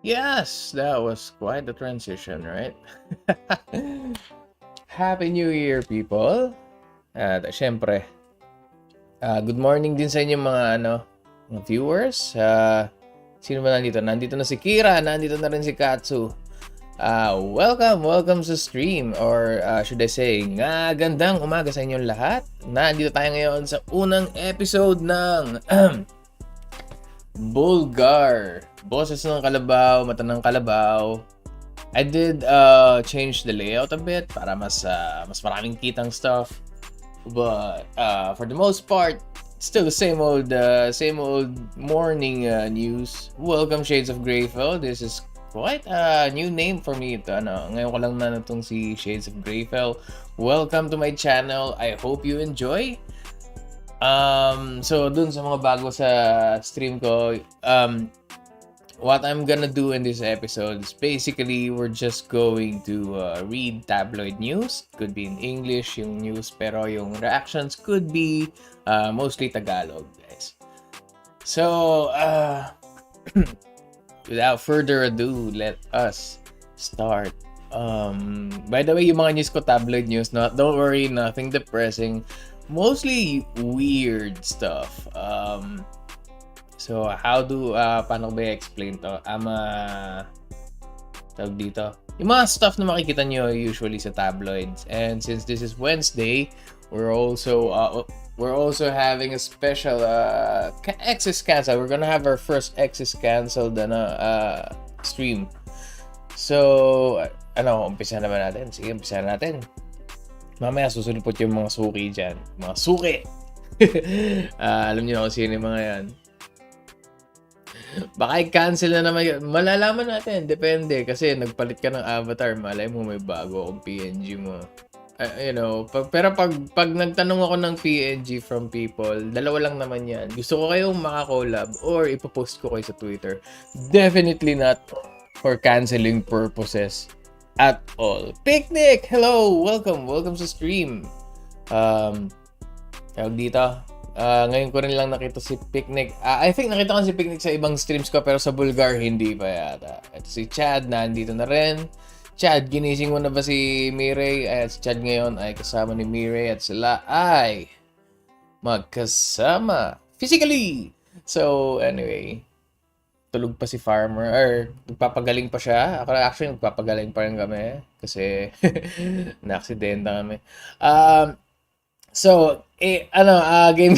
Yes, that was quite the transition, right? Happy New Year, people! At syempre, good morning din sa inyo mga viewers. Sino ba nandito? Nandito na si Kira, nandito na rin si Katsu. Welcome sa stream, or should I say, nga gandang umaga sa inyong lahat. Nandito tayo ngayon sa unang episode ng Bulgar. Boses ng kalabaw, mata ng kalabaw. I did change the layout a bit para mas maraming kitang stuff. But for the most part, still the same old morning news. Welcome Shades of Greyfell. This is quite a new name for me ito. Ngayon ko lang na itong si Shades of Greyfell. Welcome to my channel. I hope you enjoy. So dun sa mga bago sa stream ko, what I'm gonna do in this episode is basically we're just going to read tabloid news. Could be in English yung news, pero yung reactions could be mostly Tagalog, guys. So, without further ado, let us start. By the way, yung mga news ko, tabloid news, don't worry, nothing depressing. Mostly weird stuff. So, paano ko ba i-explain to? Tawag dito. Yung mga stuff na makikita nyo usually sa tabloids. And since this is Wednesday, we're also having a special X's cancel. We're gonna have our first X's canceled stream. So, umpisa naman natin. Sige, umpisa natin. Mamaya susulpot yung mga suki dyan. Mga suki! Alam niyo na kung sino yung mga yan. Baka i-cancel na naman yun. Malalaman natin. Depende. Kasi nagpalit ka ng avatar. Malay mo may bago akong PNG mo. Pero pag nagtanong ako ng PNG from people, dalawa lang naman yan. Gusto ko kayong makakollab or ipopost ko kayo sa Twitter. Definitely not for canceling purposes at all. Picnic! Hello! Welcome sa stream. Tawag dito. Ngayon ko rin lang nakita si Picnic. I think nakita ko si Picnic sa ibang streams ko pero sa Bulgar hindi pa yata. Ito si Chad, nandito na rin. Chad, ginising mo na ba si Mirey? Si Chad ngayon ay kasama ni Mirey at sila ay magkasama physically. So anyway, tulog pa si Farmer or nagpapagaling pa siya. Ako actually nagpapagaling pa rin kami kasi na-aksidenta kami. So, game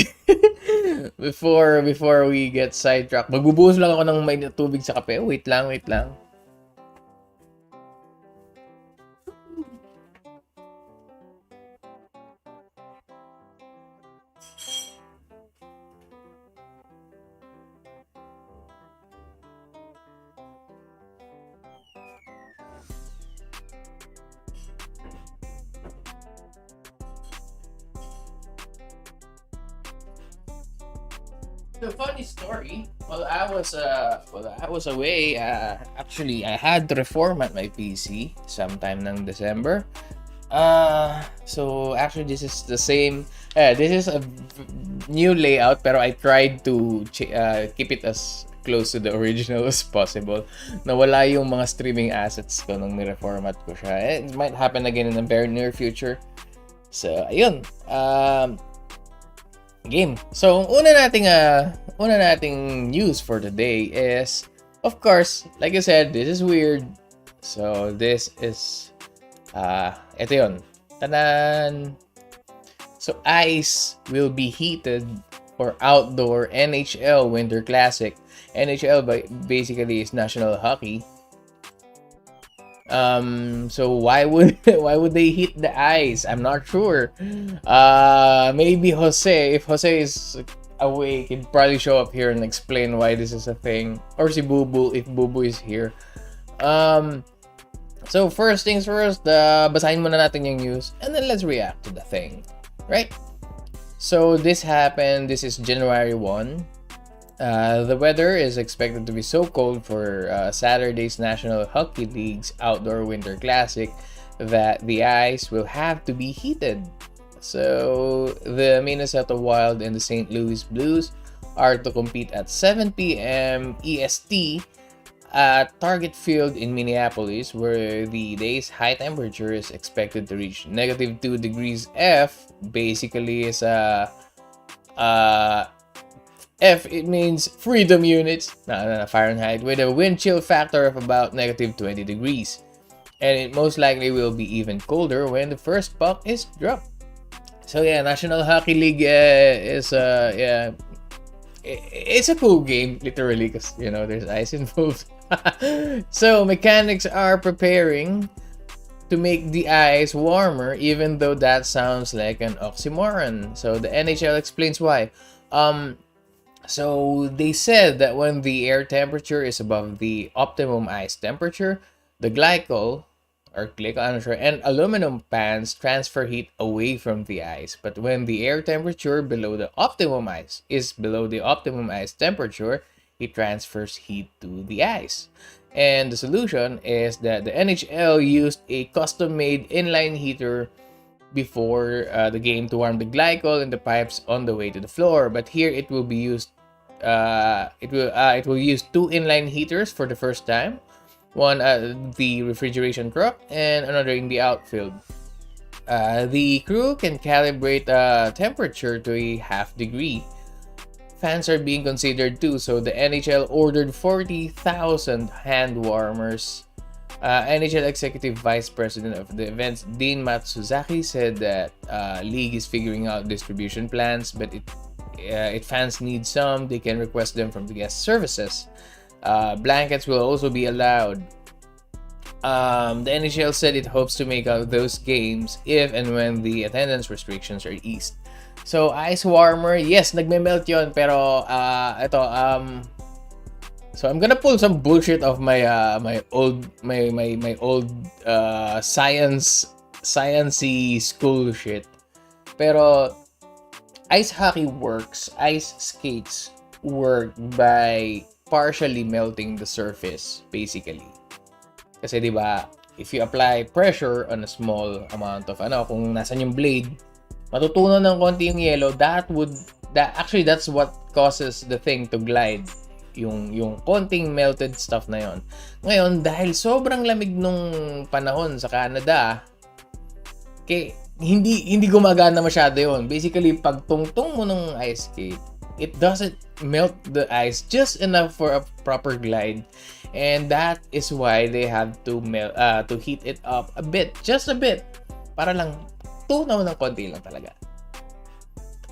before we get sidetracked, magbubuhos lang ako ng may tubig sa kape. Wait lang. The funny story. While I was away. Actually, I had to reformat my PC sometime ng December. So actually, this is the same. This is a new layout, pero I tried to keep it as close to the original as possible. Nawala yung mga streaming assets ko nung ni-reformat ko siya. It might happen again in the very near future. So ayun. Game. So, una nating news for today is, of course, like I said, this is weird. So, this is, ito yun. Tanan! So, ice will be heated for outdoor NHL Winter Classic. NHL basically is National Hockey. So why would they heat the ice? I'm not sure. Maybe Jose, if Jose is awake, he'd probably show up here and explain why this is a thing. Or si Bubu, if Bubu is here. So first things first, basahin muna natin yung news and then let's react to the thing. Right? So this happened, this is January 1. The weather is expected to be so cold for Saturday's National Hockey League's Outdoor Winter Classic that the ice will have to be heated. So, the Minnesota Wild and the St. Louis Blues are to compete at 7 p.m. EST at Target Field in Minneapolis, where the day's high temperature is expected to reach -2 degrees F. Basically, is F, it means freedom units, Fahrenheit, with a wind chill factor of about -20 degrees. And it most likely will be even colder when the first puck is dropped. So yeah, National Hockey League is yeah, it's a cool game, literally, because you know there's ice involved. So mechanics are preparing to make the ice warmer, even though that sounds like an oxymoron. So the NHL explains why. So they said that when the air temperature is above the optimum ice temperature, the glycol and aluminum pans transfer heat away from the ice. But when the air temperature below the optimum ice temperature, it transfers heat to the ice. And the solution is that the NHL used a custom-made inline heater before the game to warm the glycol in the pipes on the way to the floor. But here it will be used. It will use two inline heaters for the first time. One at the refrigeration truck and another in the outfield. The crew can calibrate temperature to a half degree. Fans are being considered too, so the NHL ordered 40,000 hand warmers. NHL Executive Vice President of the events, Dean Matsuzaki, said that league is figuring out distribution plans, but if fans need some, they can request them from the guest services. Blankets will also be allowed. The NHL said it hopes to make out those games if and when the attendance restrictions are eased. So ice warmer, yes, nagme-melt yon, pero so I'm gonna pull some bullshit of my old sciencey school shit. Pero ice hockey works, ice skates work by partially melting the surface, basically. Kasi di ba, if you apply pressure on a small amount of kung nasan yung blade, matutunan ng konti yung yellow, that's what causes the thing to glide. Yung konting melted stuff na yon. Ngayon, dahil sobrang lamig nung panahon sa Canada, hindi gumagana masyado yon. Basically, pag tungtong mo ng ice skate, it doesn't melt the ice just enough for a proper glide, and that is why they have to heat it up a bit, just a bit, para lang tunaw ng konti lang talaga.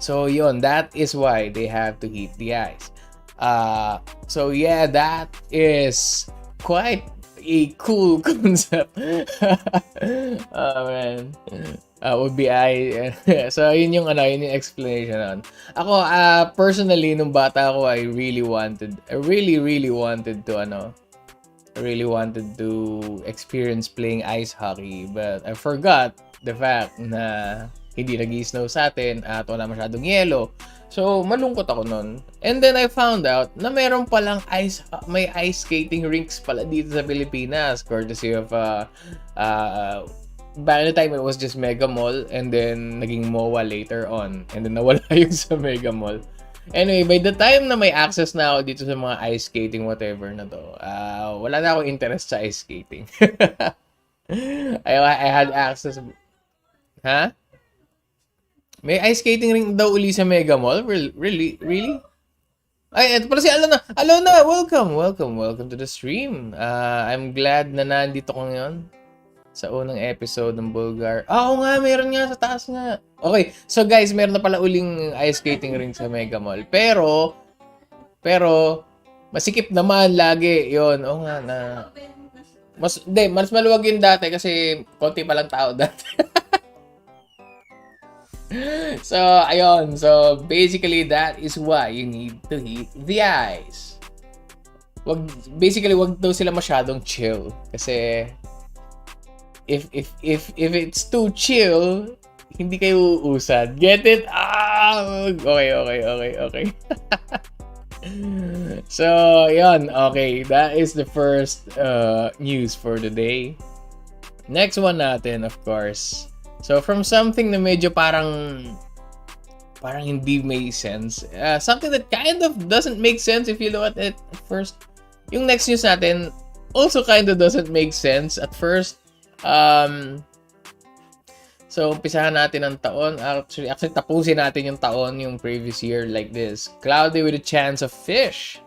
So yon, that is why they have to heat the ice. So yeah, that is quite a cool concept. Oh man. Would be so yun yung explanation nun. Ako personally nung bata ako, I really wanted to experience playing ice hockey, but I forgot the fact na hindi nag-snow sa atin at wala masyadong yelo. So malungkot ako nun. And then I found out na meron palang may ice skating rinks pala dito sa Pilipinas, courtesy of back in the time it was just Mega Mall, and then naging MOA later on, and then nawala yung sa Mega Mall. Anyway, by the time na may access na ako dito sa mga ice skating whatever na to, wala na ako interest sa ice skating. I had access. Ha? May ice skating ring daw uli sa Mega Mall? Really? Ay, ito pala si Alona. Alona, welcome to the stream. I'm glad na nandito ko ngayon sa unang episode ng Bulgar. Oo nga, meron nga sa taas nga. Okay, so guys, meron na pala uling ice skating ring sa Mega Mall. Pero, masikip naman lagi. Yun, oo nga na. Mas maluwag yun dati kasi konti pa lang tao dati. So, ayun. So, basically, that is why you need to heat the ice. Wag daw sila masyadong chill. Kasi, if it's too chill, hindi kayo uusad. Get it? Okay. So, yun. Okay, that is the first news for the day. Next one natin, of course. So, from something na medyo parang hindi make sense. Something that kind of doesn't make sense if you look at it at first yung next news natin also kind of doesn't make sense at first. So, umpisahan natin ang taon. Actually, tapusin natin yung taon, yung previous year like this. Cloudy with a chance of fish.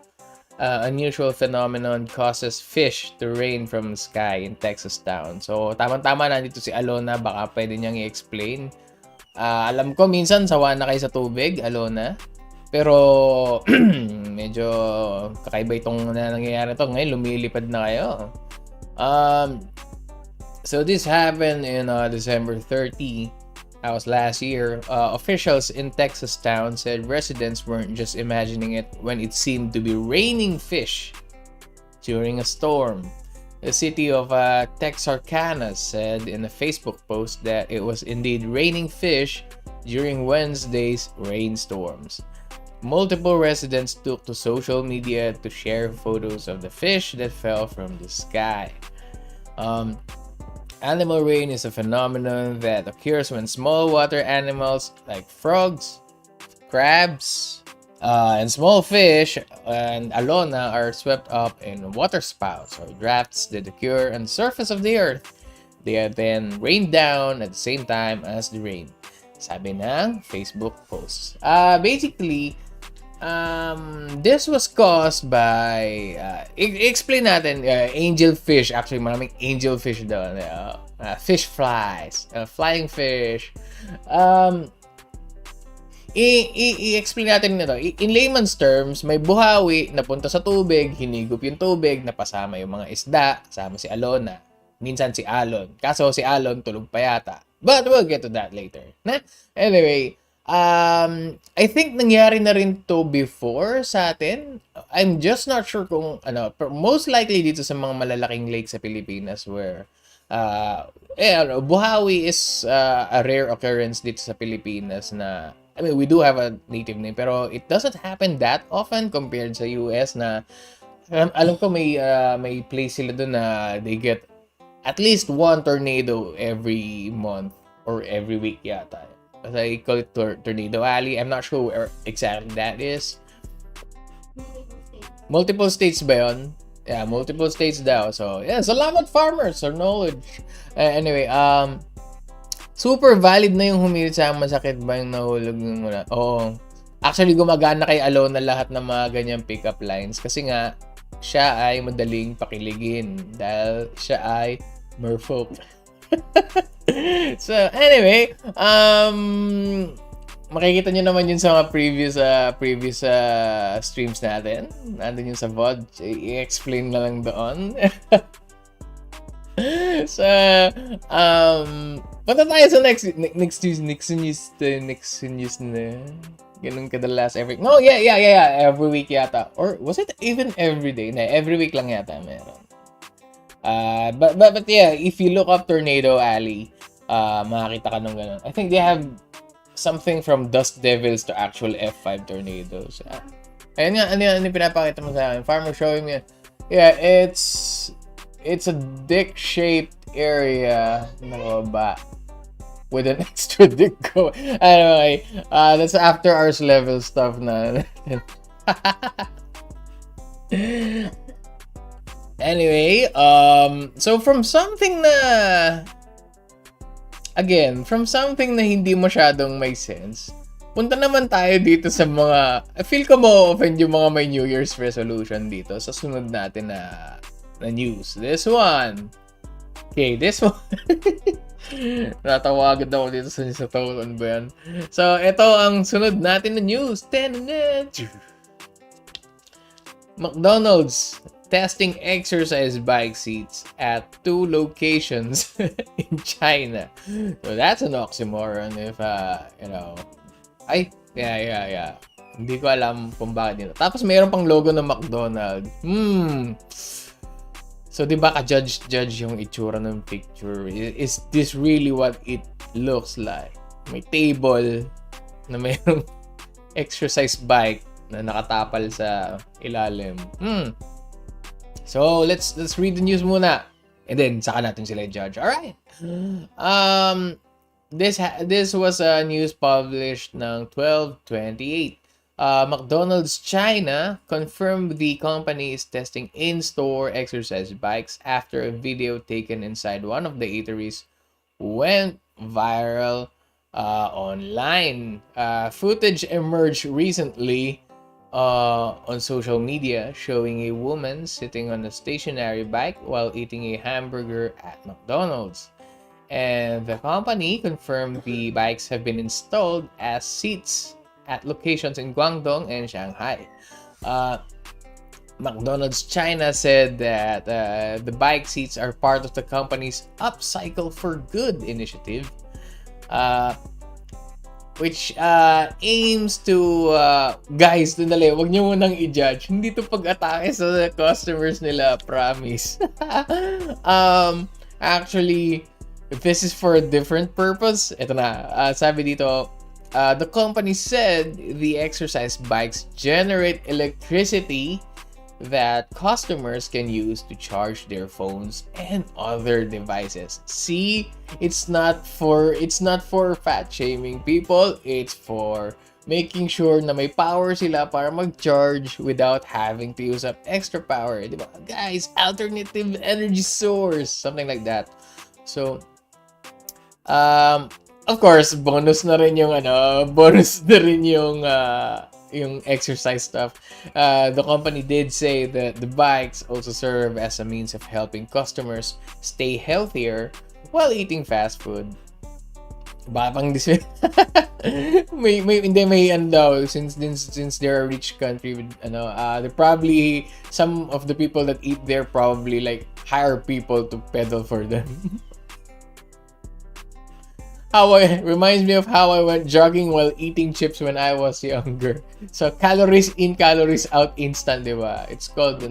Unusual phenomenon causes fish to rain from the sky in Texas town. So, tama-tama nandito si Alona. Baka pwede niyang i-explain. Alam ko, minsan sawa na kayo sa tubig, Alona. Pero, medyo kakaiba itong nangyayari ito. Ngayon, lumilipad na kayo. So this happened in December 30. That was last year. Officials in Texas town said residents weren't just imagining it when it seemed to be raining fish during a storm. The city of Texarkana said in a Facebook post that it was indeed raining fish during Wednesday's rainstorms. Multiple residents took to social media to share photos of the fish that fell from the sky. Animal rain is a phenomenon that occurs when small water animals like frogs, crabs, and small fish and Alona are swept up in waterspouts or drafts that occur on the surface of the earth. They are then rained down at the same time as the rain. Sabi ng Facebook posts. Basically, this was caused by explain natin angelfish. Actually, maraming angelfish doon. Fish flies, flying fish. I-explain natin nito. In layman's terms, may buhawi na punta sa tubig, hinigop yung tubig, napasama yung mga isda, kasama si Alona. Minsan si Alon. Kaso si Alon tulog pa yata. But we'll get to that later. Anyway, I think nangyari na rin to before sa atin. I'm just not sure kung ano, most likely dito sa mga malalaking lake sa Pilipinas where buhawi is a rare occurrence dito sa Pilipinas na I mean, we do have a native name pero it doesn't happen that often compared sa US na alam ko may place sila doon na they get at least one tornado every month or every week yata. As I call it Tornado Alley. I'm not sure where exactly that is. Multiple states ba yun? Yeah, multiple states daw. So, yeah, salamat farmers for knowledge. Anyway, super valid na yung humirit sa masakit ba yung nahulog ng muna. Oo. Actually, gumagana kay Alona lahat ng mga ganyang pick-up lines kasi nga, siya ay madaling pakiligin dahil siya ay merfolk. So, anyway, makikita nyo naman yun sa mga previous streams natin. Nandun yun sa VOD. I-explain na lang doon. So, punta tayo sa next news na. Ganun kadalas every... No, yeah. Every week yata. Or was it even every day? Na, every week lang yata meron. But yeah, if you look up Tornado Alley, makakita ka nung ganun. I think they have something from Dust Devils to actual F5 tornadoes. Ayun nga, ano pinapakita mo sa akin? Farmer showing me. Yeah, it's a dick-shaped area na baba with an extra dick go. Anyway, that's after hours level stuff na. Anyway, so from something na hindi masyadong may sense, punta naman tayo dito sa mga, I feel ko ma-offend yung mga may New Year's resolution dito sa sunod natin na news. This one. Natawagan ako dito sa taon ba yan? So, ito ang sunod natin na news. McDonald's testing exercise bike seats at 2 locations in China. So that's an oxymoron if yeah. Hindi ko alam kung bakit nila. Tapos mayroon pang logo ng McDonald's. So di ba ka-judge yung itsura ng picture? Is this really what it looks like? May table na mayroong exercise bike na nakatapal sa ilalim. So, let's read the news muna. And then, saka natin sila judge. Alright. This was a news published ng 12/28. McDonald's China confirmed the company is testing in-store exercise bikes after a video taken inside one of the eateries went viral online. Footage emerged recently on social media showing a woman sitting on a stationary bike while eating a hamburger at McDonald's. And the company confirmed the bikes have been installed as seats at locations in Guangdong and Shanghai. Uh, McDonald's China said that the bike seats are part of the company's Upcycle for Good initiative, uh, which aims to, guys, dali, wag niyo munang i-judge. Hindi to pag-atake sa customers nila, promise. Actually, if this is for a different purpose, ito na, sabi dito, the company said the exercise bikes generate electricity that customers can use to charge their phones and other devices. See, it's not for fat shaming people, it's for making sure na may power sila para mag-charge without having to use up extra power. Diba? Guys, alternative energy source, something like that. So, of course, bonus na rin yung yung exercise stuff. The company did say that the bikes also serve as a means of helping customers stay healthier while eating fast food. Bapang this may daw, since they're a rich country with they probably, some of the people that eat there probably like hire people to pedal for them. Reminds me of how I went jogging while eating chips when I was younger. So calories in, calories out instant, diba? It's called there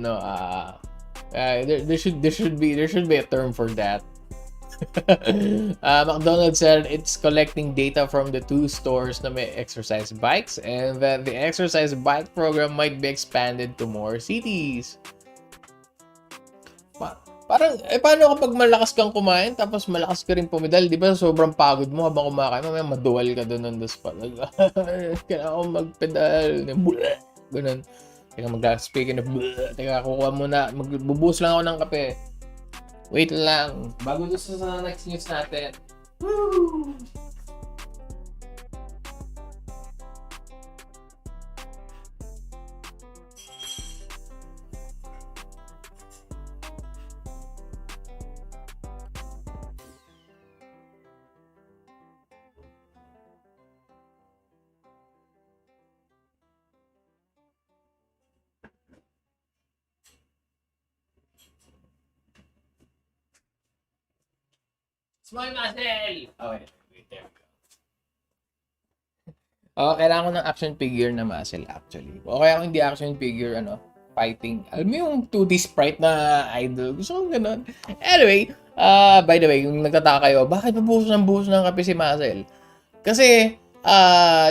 should be a term for that. McDonald's said it's collecting data from the 2 stores na may exercise bikes and that the exercise bike program might be expanded to more cities. Parang, paano kapag malakas kang kumain tapos malakas ka rin pumedal, di ba? Sobrang pagod mo habang kumakain, mamaya maduwal ka doon on the spot. Kailangan ako magpedal. Ganun. Speaking of, kukuha muna. Magbubuhos lang ako ng kape. Wait lang. Bago doon sa next news natin. Woo! Small muscle! Okay, wait, there we go. Kailangan ko ng action figure na muscle actually. O kaya kung hindi action figure, fighting. Alam mo yung 2D sprite na idol. Gusto ko ganun. Anyway, by the way, kung nagtataka kayo, bakit buhos ng kape si Muscle? Kasi,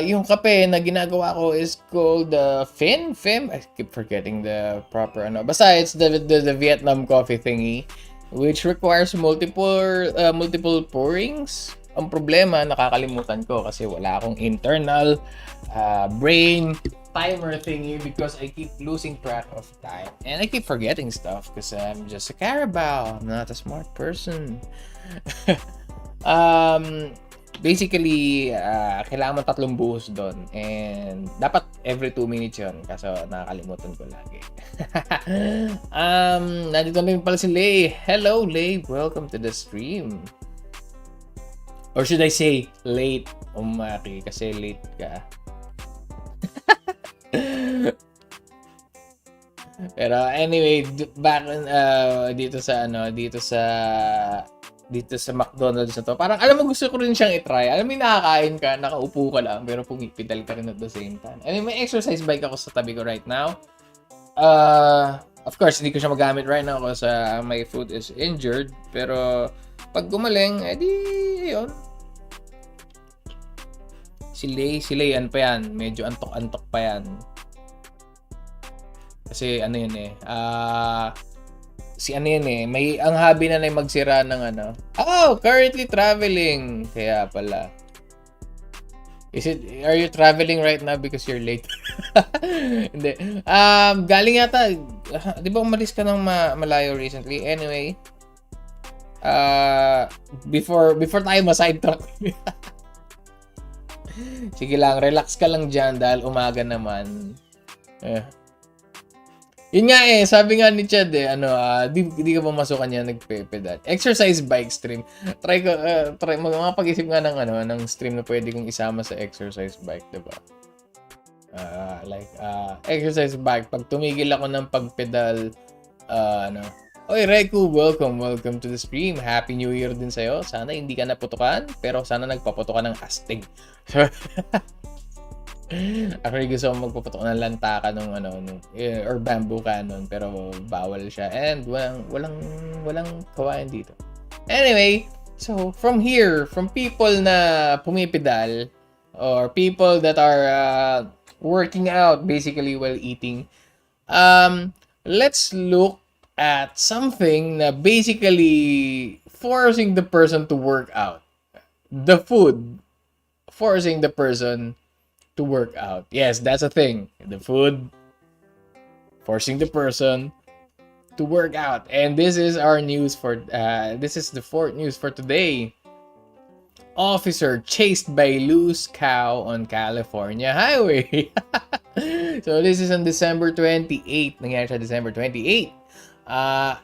yung kape na ginagawa ko is called Fem? I keep forgetting the proper Basta it's the Vietnam coffee thingy, which requires multiple pourings. Ang problema, nakakalimutan ko kasi wala akong internal brain timer thingy because I keep losing track of time. And I keep forgetting stuff because I'm just a Carabao. I'm not a smart person. Basically, kailangan mo 3 buhos doon. And dapat every 2 minutes yun. Kaso nakakalimutan ko lagi. Nandito na rin pala si Lay. Hello, Lay. Welcome to the stream. Or should I say, late umaki kasi late ka. Pero anyway, back dito sa McDonald's na to. Parang alam mo, gusto ko rin siyang i-try. Alam mo, nakakain ka, nakaupo ka lang, pero pumipidal ka rin at the same time. I mean, may exercise bike ako sa tabi ko right now. Of course, hindi ko siya magamit right now kasi my foot is injured. Pero pag gumaling, edi yun. Si Lay, ano pa yan? Medyo antok-antok pa yan. Kasi ano yun may ang hobby na magsira ng currently traveling. Kaya pala. Are you traveling right now because you're late? Hindi. Galing yata, di ba umalis ka ng malayo recently? Anyway, before tayo ma-sidetrack. Sige lang, relax ka lang dyan dahil umaga naman. Yun nga sabi nga ni Chad di ka ba masukan niya nagpe-pedal. Exercise bike stream. Try magpag-isip nga ng stream na pwede kong isama sa exercise bike, 'di ba? Exercise bike pag tumigil ako ng pagpedal, Oy, Reku, welcome to the stream. Happy New Year din sa'yo. Sana hindi ka naputukan, pero sana nagpaputukan ng astig. Actually, gusto ko magpaputok ng lantaka or bamboo cannon, pero bawal siya. And walang kawain dito. Anyway, so from people na pumipedal, or people that are working out basically while eating, let's look at something na basically forcing the person to work out. The food forcing the person to work out. Yes, that's a thing. The food forcing the person to work out. And this is our news this is the fourth news for today. Officer chased by loose cow on California highway. So this is on December 28. Nangyari siya December 28. A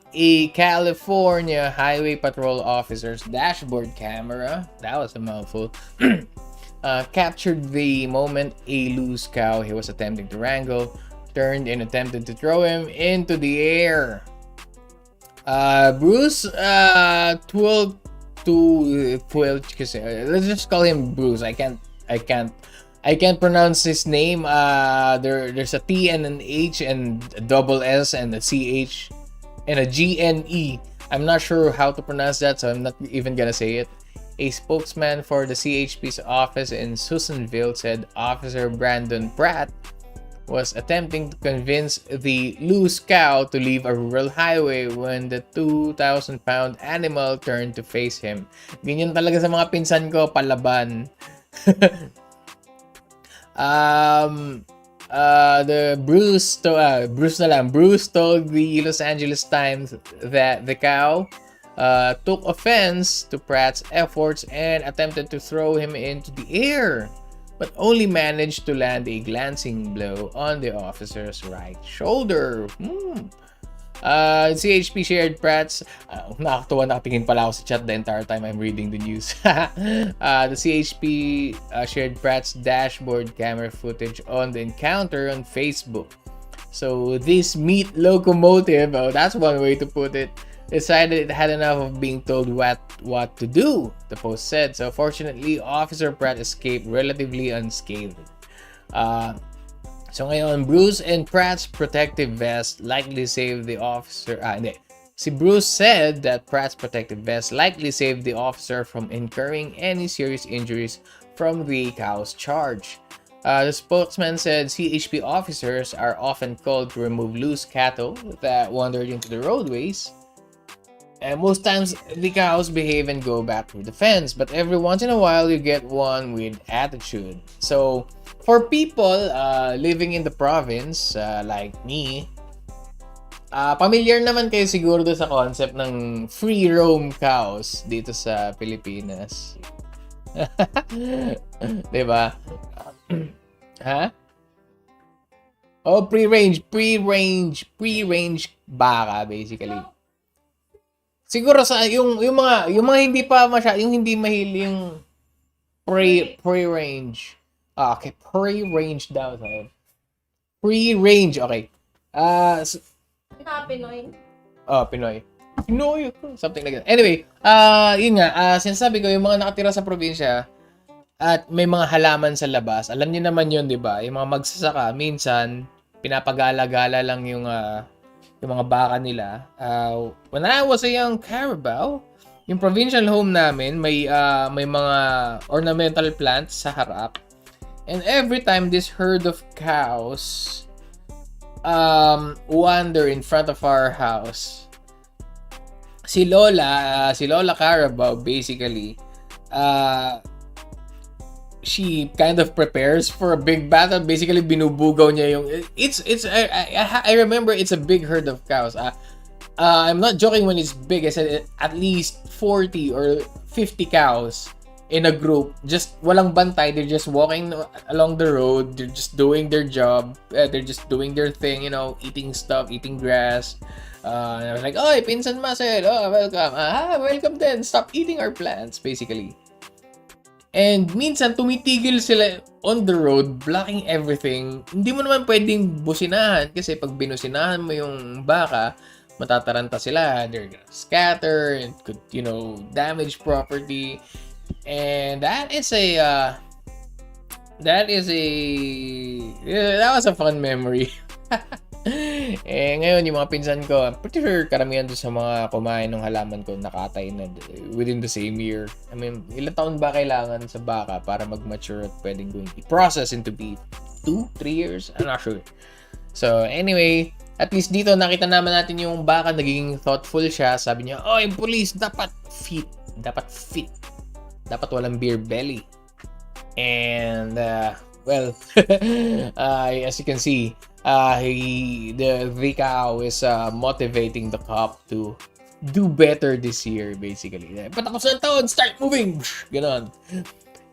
California Highway Patrol officer's dashboard camera, that was a mouthful, captured the moment a loose cow he was attempting to wrangle turned and attempted to throw him into the air. Bruce, let's just call him Bruce. I can't pronounce his name. There's a T and an H and a double S and a CH and a GNE. I'm not sure how to pronounce that, so I'm not even gonna say it. A spokesman for the CHP's office in Susanville said Officer Brandon Pratt was attempting to convince the loose cow to leave a rural highway when the 2,000-pound animal turned to face him. Ganyan talaga sa mga pinsan ko, palaban. Bruce told the Los Angeles Times that the cow took offense to Pratt's efforts and attempted to throw him into the air, but only managed to land a glancing blow on the officer's right shoulder. CHP shared Pratt's nakakatuwa, nakatingin pala ako sa chat the entire time I'm reading the news. The CHP shared Pratt's dashboard camera footage on the encounter on Facebook. So this meat locomotive, that's one way to put it, decided it had enough of being told what to do, the post said. So fortunately, Officer Pratt escaped relatively unscathed. So ngayon, Bruce and Pratt's protective vest likely saved the officer. Si Bruce said that Pratt's protective vest likely saved the officer from incurring any serious injuries from the cow's charge. The spokesman said CHP officers are often called to remove loose cattle that wandered into the roadways. And most times, the cows behave and go back through the fence. But every once in a while, you get one with attitude. So, for people living in the province, like me, familiar naman kayo siguro sa concept ng free roam cows dito sa Pilipinas. Diba? Ha? Oh, pre-range baka basically. Siguro sa yung mga hindi pa yung hindi mahilig yung pre-range. Okay, pre-range daw tayo. Pre-range, okay. Pinoy. Pinoy. Something like that. Anyway, yun nga, sinasabi ko yung mga nakatira sa probinsya at may mga halaman sa labas. Alam niyo naman yun, 'di ba? Yung mga magsasaka minsan pinapagala-gala lang yung mga baka nila. When I was a young carabao, yung provincial home namin, may mga ornamental plants sa harap. And every time this herd of cows wander in front of our house, si Lola Carabao basically, she kind of prepares for a big battle. Basically, binubugaw niya yung... I remember it's a big herd of cows. I'm not joking when it's big. I said at least 40 or 50 cows in a group. Just walang bantay. They're just walking along the road. They're just doing their job. They're just doing their thing, you know, eating stuff, eating grass. And I was like, "Oy, pinsan Marcel. Oh, welcome. Welcome then. Stop eating our plants," basically. And minsan, tumitigil sila on the road, blocking everything. Hindi mo naman pwedeng businahan kasi pag binusinahan mo yung baka, matataranta sila. They're gonna scatter and could, you know, damage property. And that was a fun memory. Ngayon, yung mga pinsan ko, I'm pretty sure karamihan doon sa mga kumain ng halaman ko nakatay na within the same year. I mean, ilang taon ba kailangan sa baka para mag-mature at pwedeng going i-process into beef? 2-3 years? I'm not sure. So, anyway, at least dito nakita naman natin yung baka naging thoughtful siya. Sabi niya, "Oh, yung police dapat fit. Dapat walang beer belly." And, well, as you can see, the cow is motivating the cop to do better this year, basically. Patapos ng taon, start moving! Ganon.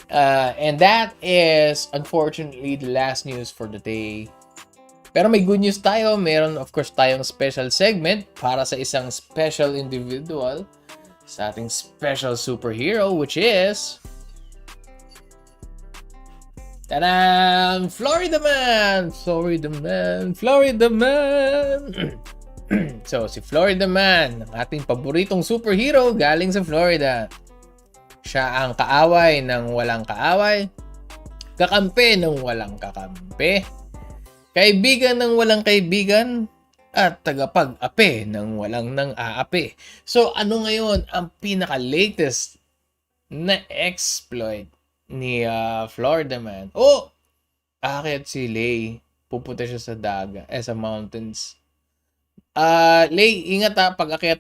And that is, unfortunately, the last news for the day. Pero may good news tayo. Meron, of course, tayong special segment para sa isang special individual, sa ating special superhero, which is... Tadam! Florida Man! So, si Florida Man, ang ating paboritong superhero galing sa Florida. Siya ang kaaway ng walang kaaway, kakampi ng walang kakampi, kaibigan ng walang kaibigan, at tagapag-api ng walang nang-aapi. So, ano ngayon ang pinaka-latest na exploit ni Florida Man? Aakyat si Lay. Pupunta siya sa daga, sa mountains. Lay, ingat pag akyat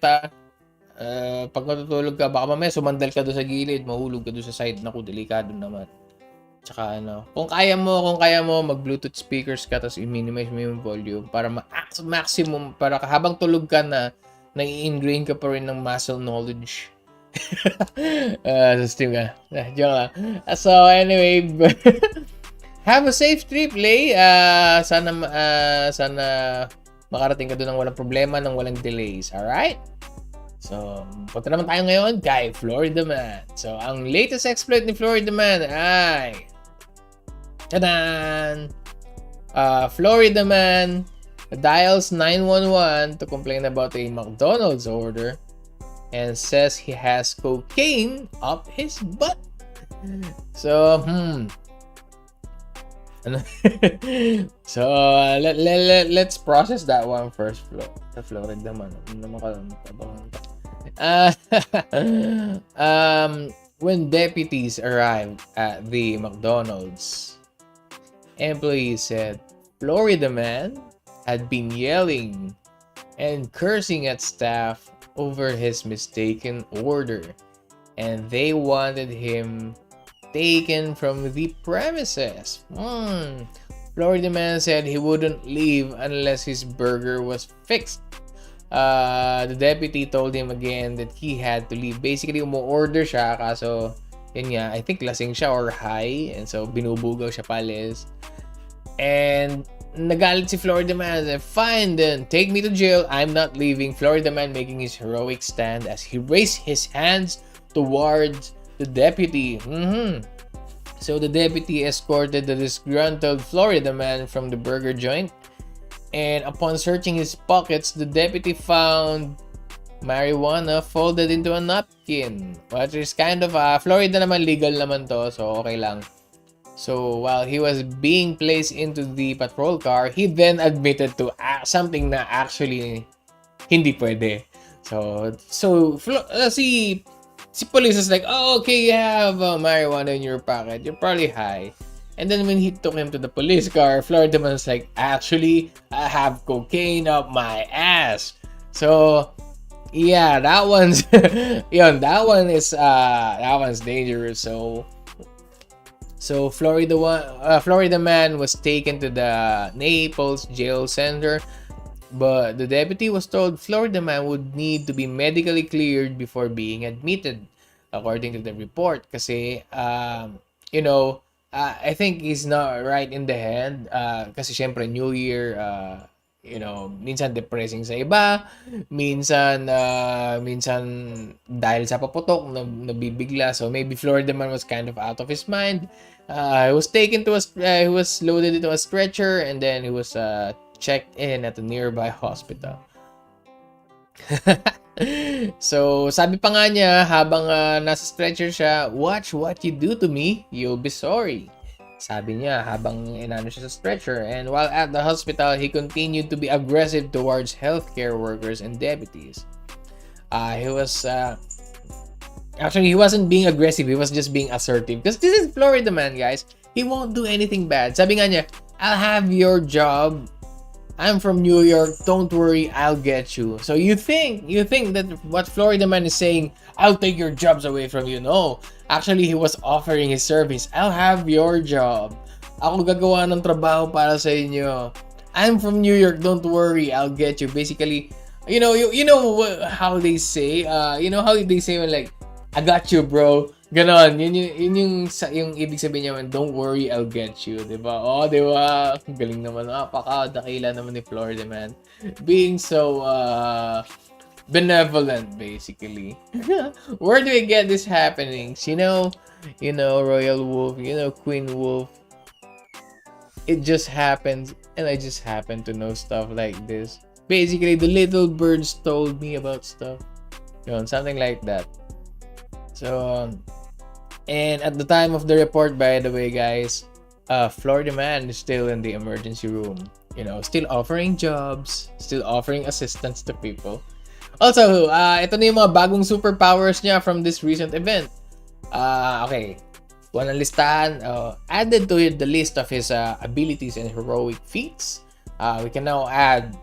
pag matutulog ka, baka mamaya sumandal ka doon sa gilid, mahulog ka doon sa side. Naku, delikado naman. Tsaka kung kaya mo, mag-Bluetooth speakers ka, tapos i-minimize mo yung volume para maximum, para habang tulog ka nai-ingrain ka pa rin ng muscle knowledge. Sa stream ka. Joke lang. So, anyway, have a safe trip, Lay. Sana makarating ka doon ng walang problema, ng walang delays. Alright? So, punta naman tayo ngayon kay Florida Man. So, ang latest exploit ni Florida Man ay... Tadan! Florida Man dials 911 to complain about a McDonald's order and says he has cocaine up his butt. So, so, let's process that one first. Florida Man. When deputies arrived at the McDonald's, employees said Florida Man had been yelling and cursing at staff over his mistaken order, and they wanted him taken from the premises. Florida Man said he wouldn't leave unless his burger was fixed. The deputy told him again that he had to leave. Basically, umu-order siya, kaso yun nga, I think lasing siya or high, and so binubugaw siya palis. And nagalit si Florida Man. Fine then, take me to jail. I'm not leaving. Florida Man making his heroic stand as he raised his hands towards the deputy. So the deputy escorted the disgruntled Florida Man from the burger joint. And upon searching his pockets, the deputy found marijuana folded into a napkin. Which is kind of Florida naman, legal naman to, so okay lang. So while he was being placed into the patrol car, he then admitted to something na actually hindi pwede. So si police is like, "Oh, okay, you have marijuana in your pocket. You're probably high." And then when he took him to the police car, Florida Man was like, "Actually, I have cocaine up my ass." So yeah, that one's that one's dangerous. So Florida man was taken to the Naples jail center, but the deputy was told Florida man would need to be medically cleared before being admitted, according to the report. Kasi, I think he's not right in the head. Kasi syempre, New Year, minsan depressing sa iba, minsan dahil sa paputok, nabibigla. So maybe Florida man was kind of out of his mind. He was loaded into a stretcher, and then he was checked in at a nearby hospital. So, sabi pa nga niya, habang nasa stretcher siya, "Watch what you do to me, you'll be sorry." Sabi niya, habang inano siya sa stretcher. And while at the hospital, he continued to be aggressive towards healthcare workers and deputies. Actually, he wasn't being aggressive, he was just being assertive. Because this is Florida man, guys. He won't do anything bad. Sabi nga niya, "I'll have your job. I'm from New York. Don't worry, I'll get you." So you think that what Florida man is saying, "I'll take your jobs away from you." No. Actually, he was offering his service. "I'll have your job. Ako gagawa ng trabaho para sa inyo. I'm from New York. Don't worry, I'll get you." Basically, you know how they say, when like, "I got you, bro." Ganon. Yun yung ibig sabihin niya, "Don't worry, I'll get you." Diba? Oh, diba? Galing naman. Dakila naman ni Florida man. Being so benevolent, basically. Where do we get these happenings? Royal Wolf, Queen Wolf. It just happens, and I just happen to know stuff like this. Basically, the little birds told me about stuff. Something like that. So, and at the time of the report, by the way, guys, Florida man is still in the emergency room. Still offering jobs, still offering assistance to people. Also, ito na yung mga bagong superpowers niya from this recent event. Okay. One listahan, added to the list of his abilities and heroic feats. We can now add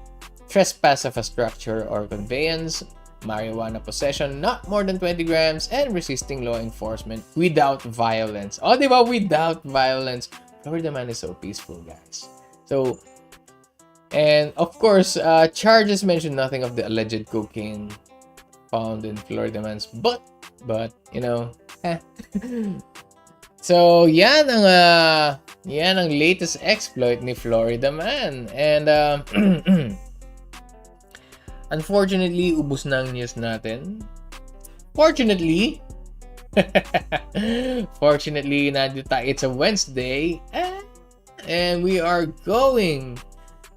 trespass of a structure or conveyance, marijuana possession not more than 20 grams, and resisting law enforcement without violence. Oh, di ba? Without violence. Florida man is so peaceful, guys. So, and of course, charges mention nothing of the alleged cocaine found in Florida man's butt. But, So, yan ang latest exploit ni Florida man. And, unfortunately, ubos na ang news natin. Fortunately, nandito it's a Wednesday, and we are going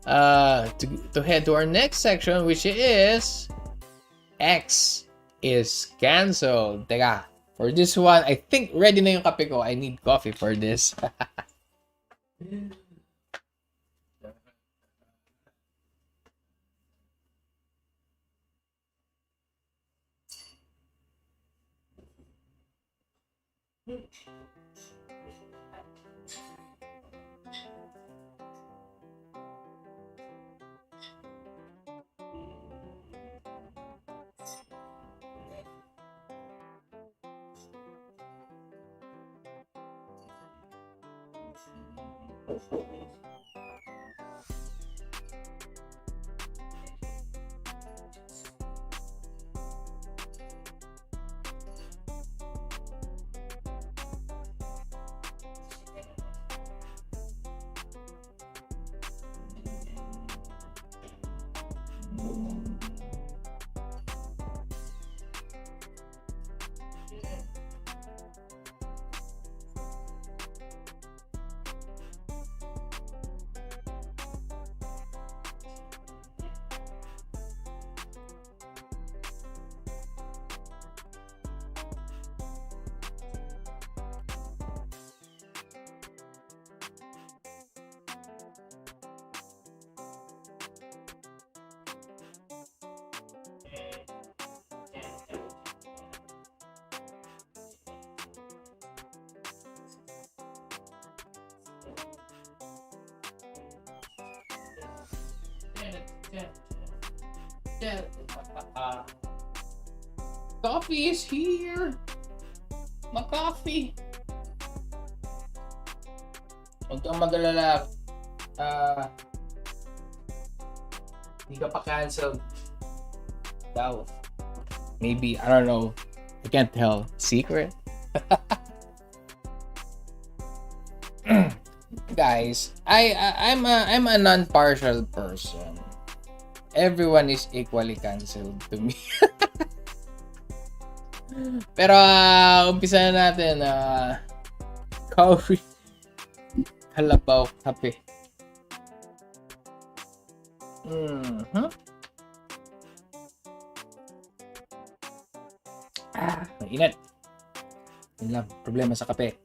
to head to our next section, which is X is canceled. Teka, for this one, I think ready na yung kape ko. I need coffee for this. Coffee is here. My coffee. Huwag kang mag-alala. Hindi ka pa canceled daw. Maybe, I don't know. I can't tell. Secret? Guys, I'm a non-partial person. Everyone is equally canceled to me. Pero umpisa na natin. Coffee, kalabaw, kape. Mainit. Yun lang, problema sa kape.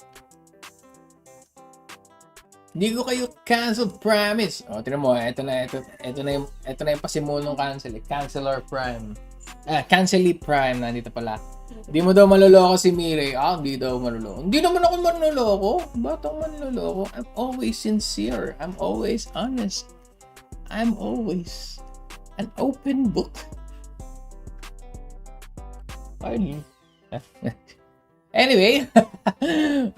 Hindi ko kayo cancel, promise. O, tingnan mo, ito na yung pasimulong cancel. Canceler Prime. Cancely Prime, nandito pala. Hindi mo daw maluloko si Mire. Hindi daw maluloko. Hindi naman ako manloloko. Ba't ako manloloko? I'm always sincere. I'm always honest. I'm always an open book. Pardon. Anyway,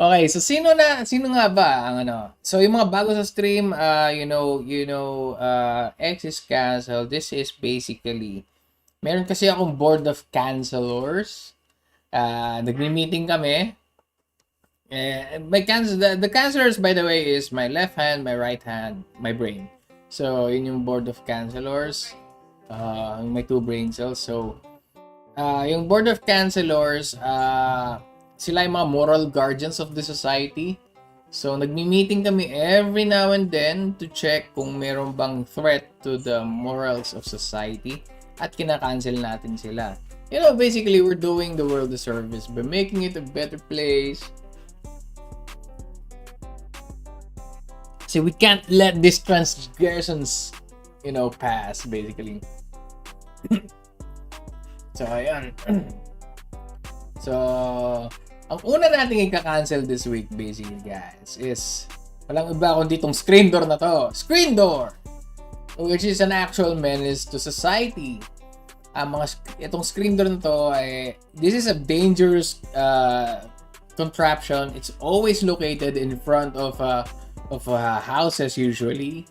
okay, so sino nga ba ang ano? So yung mga bago sa stream, X is cancel. This is basically, meron kasi akong board of cancelors. Nagme-meeting kami. The cancelors, by the way, is my left hand, my right hand, my brain. So yun yung board of cancelors. My two brain cells. So yung board of cancelors, sila yung mga moral guardians of the society. So, nagmi-meeting kami every now and then to check kung meron bang threat to the morals of society at kinakancel natin sila. Basically, we're doing the world a service by making it a better place. So, we can't let these transgressions, pass, basically. So, ayan. So, ang una nating ika-cancel this week, basically, guys, is walang iba kundi itong screen door na to. Screen door! Which is an actual menace to society. Itong screen door na to, this is a dangerous contraption. It's always located in front of houses, usually.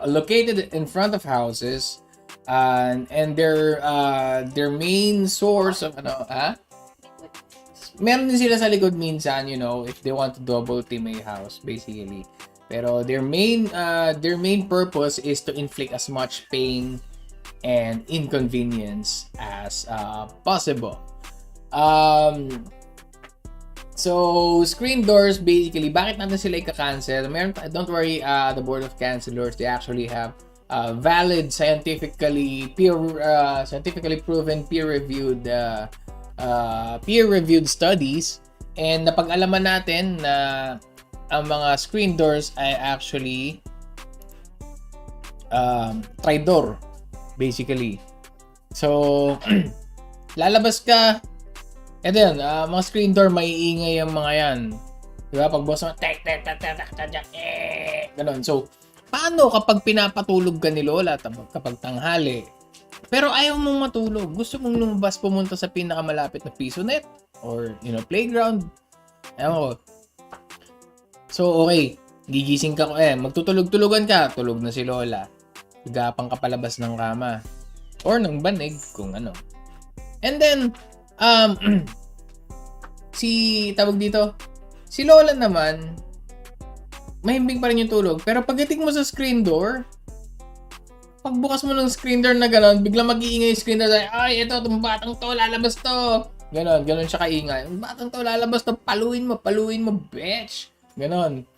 Located in front of houses. And their main source of meron din sila sa likod minsan, if they want to double team a house, basically. Pero their main purpose is to inflict as much pain and inconvenience as possible. So screen doors, basically, bakit natin sila ika-cancel? Don't worry, the board of cancelors, they actually have valid, scientifically proven, peer-reviewed studies, and napag-alaman natin na ang mga screen doors ay actually traitor, basically. So, lalabas ka, and then, mga screen door, may ingay ang mga yan. Diba? Pag boss mo, ganon. So, paano kapag pinapatulog ka ni Lola kapag tanghali? Pero ayaw mong matulog. Gusto mong lumabas, pumunta sa pinakamalapit na pisonet or playground. Ewan ko. So okay, gigising ka magtutulog-tulugan ka, tulog na si Lola. Gapang ka palabas ng kama or ng banig kung ano. And then si Lola naman, mahimbing pa rin yung tulog. Pero pagdating mo sa screen door, pagbukas mo ng screen door na gano'n, biglang mag-iingay yung screen door. Ay, ito, itong batang to, lalabas to. Gano'n siya kaingay. Yung batang to, lalabas to, paluin mo, bitch. Gano'n.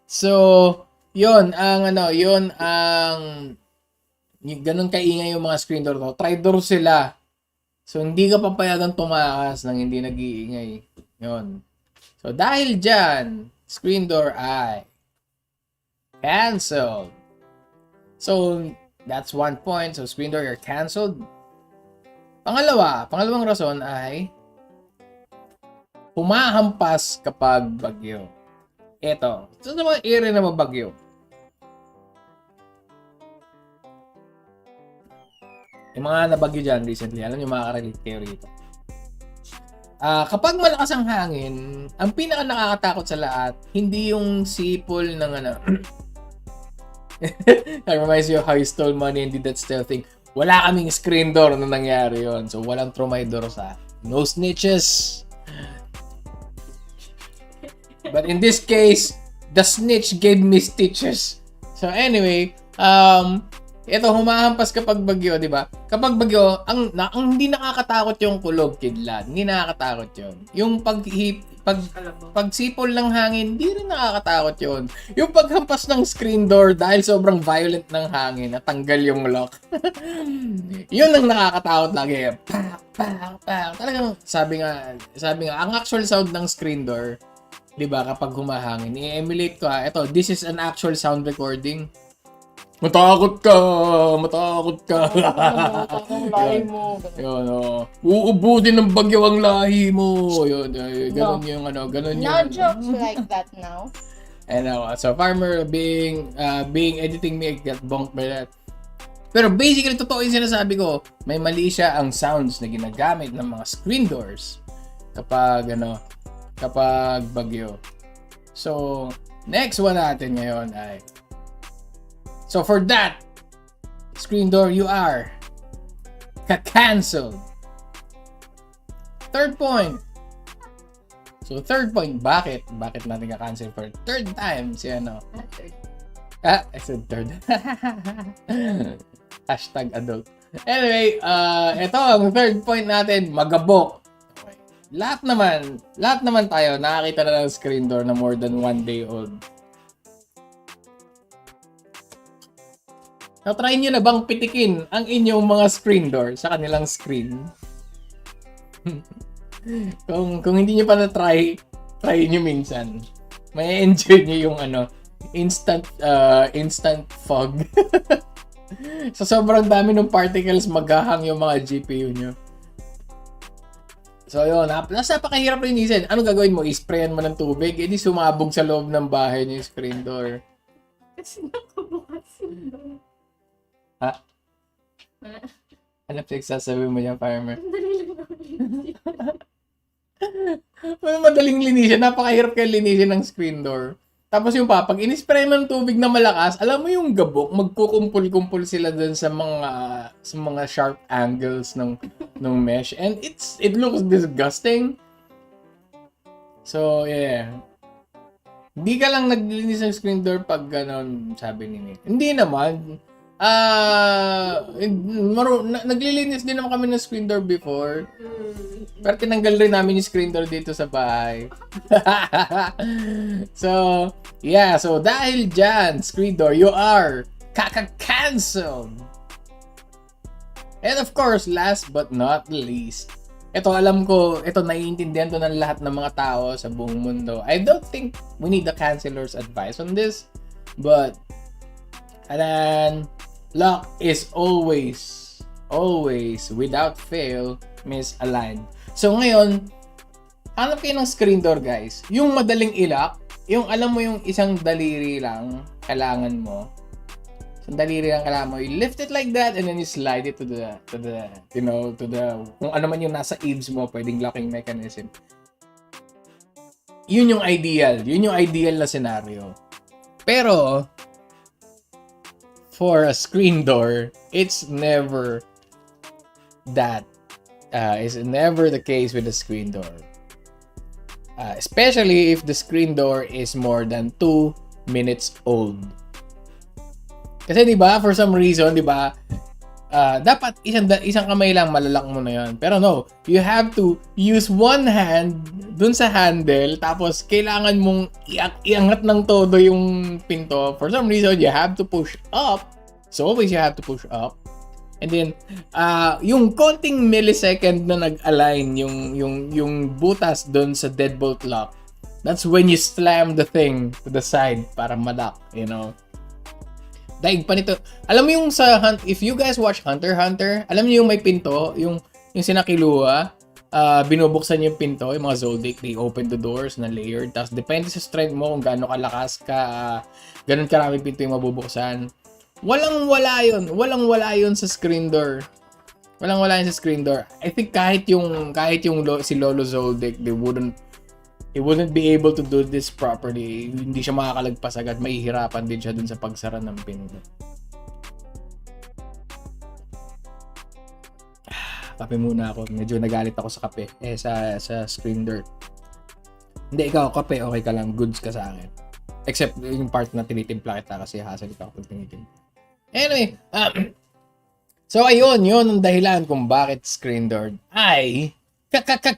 So, yun ang gano'n kaingay yung mga screen door to. Traitor sila. So, hindi ka papayagan tumakas nang hindi nag-iingay. Yun. So, dahil dyan, screen door ay canceled. So, that's one point. So, screen door, you're canceled. Pangalawang rason ay humahampas kapag bagyo. Ito. Sa mga area na mabagyo. Yung mga nabagyo dyan recently, alam nyo, makaka-relate kayo rito. Kapag malakas ang hangin, ang pinaka nakakatakot sa lahat, hindi yung sipol ng ano. That reminds you of how you stole money and did that stealth thing. Wala kaming screen door nung nangyari yon. So, walang trumaydor sa no snitches. But in this case, the snitch gave me stitches. So anyway, ito humahampas kapag bagyo, di ba? Kapag bagyo, ang hindi nakakatakot yung kulog, kidlat. Hindi nakakatakot yun. Yung pagsipol ng hangin, hindi rin nakakatakot yun. Yung paghampas ng screen door dahil sobrang violent ng hangin, natanggal yung lock. Yun ang nakakatakot lagi. Pak, pak, pak. Talagang sabi nga, ang actual sound ng screen door, di ba, kapag humahangin, i-emulate ko ha. Ito, this is an actual sound recording. Matakot ka! Matakot ka! Ang lahi mo. Yun, uubutin ng bagyo ang lahi mo. Yun, ganun yung ano, ganun yung... No jokes like that now. And so farmer being editing me, I get bonked by that. Pero basically, totoo yung sinasabi ko. May mali siya ang sounds na ginagamit ng mga screen doors kapag bagyo. So, next one natin ngayon ay... So for that, screen door, you are ka-cancel. Third point. So third point, bakit? Bakit natin ka-cancel for third time si ano? I said third. Hashtag adult. Anyway, ito ang third point natin, magabok. Lahat naman tayo nakakita na ng screen door na more than 1 day old. Now, try nyo na bang pitikin ang inyong mga screen door sa kanilang screen? kung hindi nyo pa na-try, try nyo minsan. May enjoy nyo yung instant fog. So, sobrang dami ng particles maghahang yung mga GPU nyo. So, yun. Napakahirap linisin. Ano gagawin mo? I-sprayan mo ng tubig? E di sumabog sa loob ng bahay nyo yung screen door. Kasi nakabukas yung door. Ha? Ano pinagsasabi mo yan, farmer? Madaling linisin. Napakahirap kayo linisin ng screen door. Tapos yung pag in-spray mo ng tubig na malakas, alam mo yung gabok, magkukumpul-kumpul sila dun sa mga sharp angles ng mesh. And it looks disgusting. So, yeah. Hindi ka lang naglilinis ng screen door pag ganon, sabi ni Nick. Hindi naman. Naglilinis din naman kami ng screen door before. Pero tinanggal rin namin yung screen door dito sa bahay. So, yeah. So, dahil dyan, screen door, you are kaka-cancelled. And of course, last but not least, ito alam ko, ito naiintindihan to ng lahat ng mga tao sa buong mundo. I don't think we need the canceller's advice on this. But, and then, lock is always, without fail, misaligned. So ngayon, hanap kayo ng screen door, guys. Yung madaling ilock, yung alam mo yung isang daliri lang kailangan mo. Isang daliri lang kailangan mo. You lift it like that and then you slide it to the kung ano man yung nasa eaves mo, pwedeng locking mechanism. Yun yung ideal. Yun yung ideal na scenario. Pero, for a screen door, it's never that. It's never the case with a screen door. Especially if the screen door is more than 2 minutes old. Kasi 'di ba, for some reason, 'di ba, dapat isang kamay lang malalak mo na 'yon. Pero no, you have to use one hand dun sa handle, tapos kailangan mong iangat ng todo yung pinto. For some reason, you have to push up. So always you have to push up. And then yung konting millisecond na nag-align yung butas dun sa deadbolt lock, that's when you slam the thing to the side para ma-lock, you know. Daig pa nito. Alam mo yung if you guys watch Hunter x Hunter, alam niyo yung may pinto, yung sinakiluha, binubuksan yung pinto, yung mga Zoldyck, they open the doors na layered. Tapos depende sa strength mo kung gaano kalakas ka, ganun karami pinto yung mabubuksan. Walang-wala yun sa screen door. Walang-wala yan sa screen door. I think kahit yung si Lolo Zoldyck, he wouldn't be able to do this properly. Hindi siya makakalagpas agad. Mahihirapan din siya dun sa pagsara ng pinto. Kape muna ako. Medyo nagalit ako sa kape. Sa screen door. Hindi, ikaw, kape, okay ka lang. Goods ka sa akin. Except yung part na tinitimpla kita kasi hasalit ako pag tinitimpla. Anyway, so ayun, yun ang dahilan kung bakit screen door ay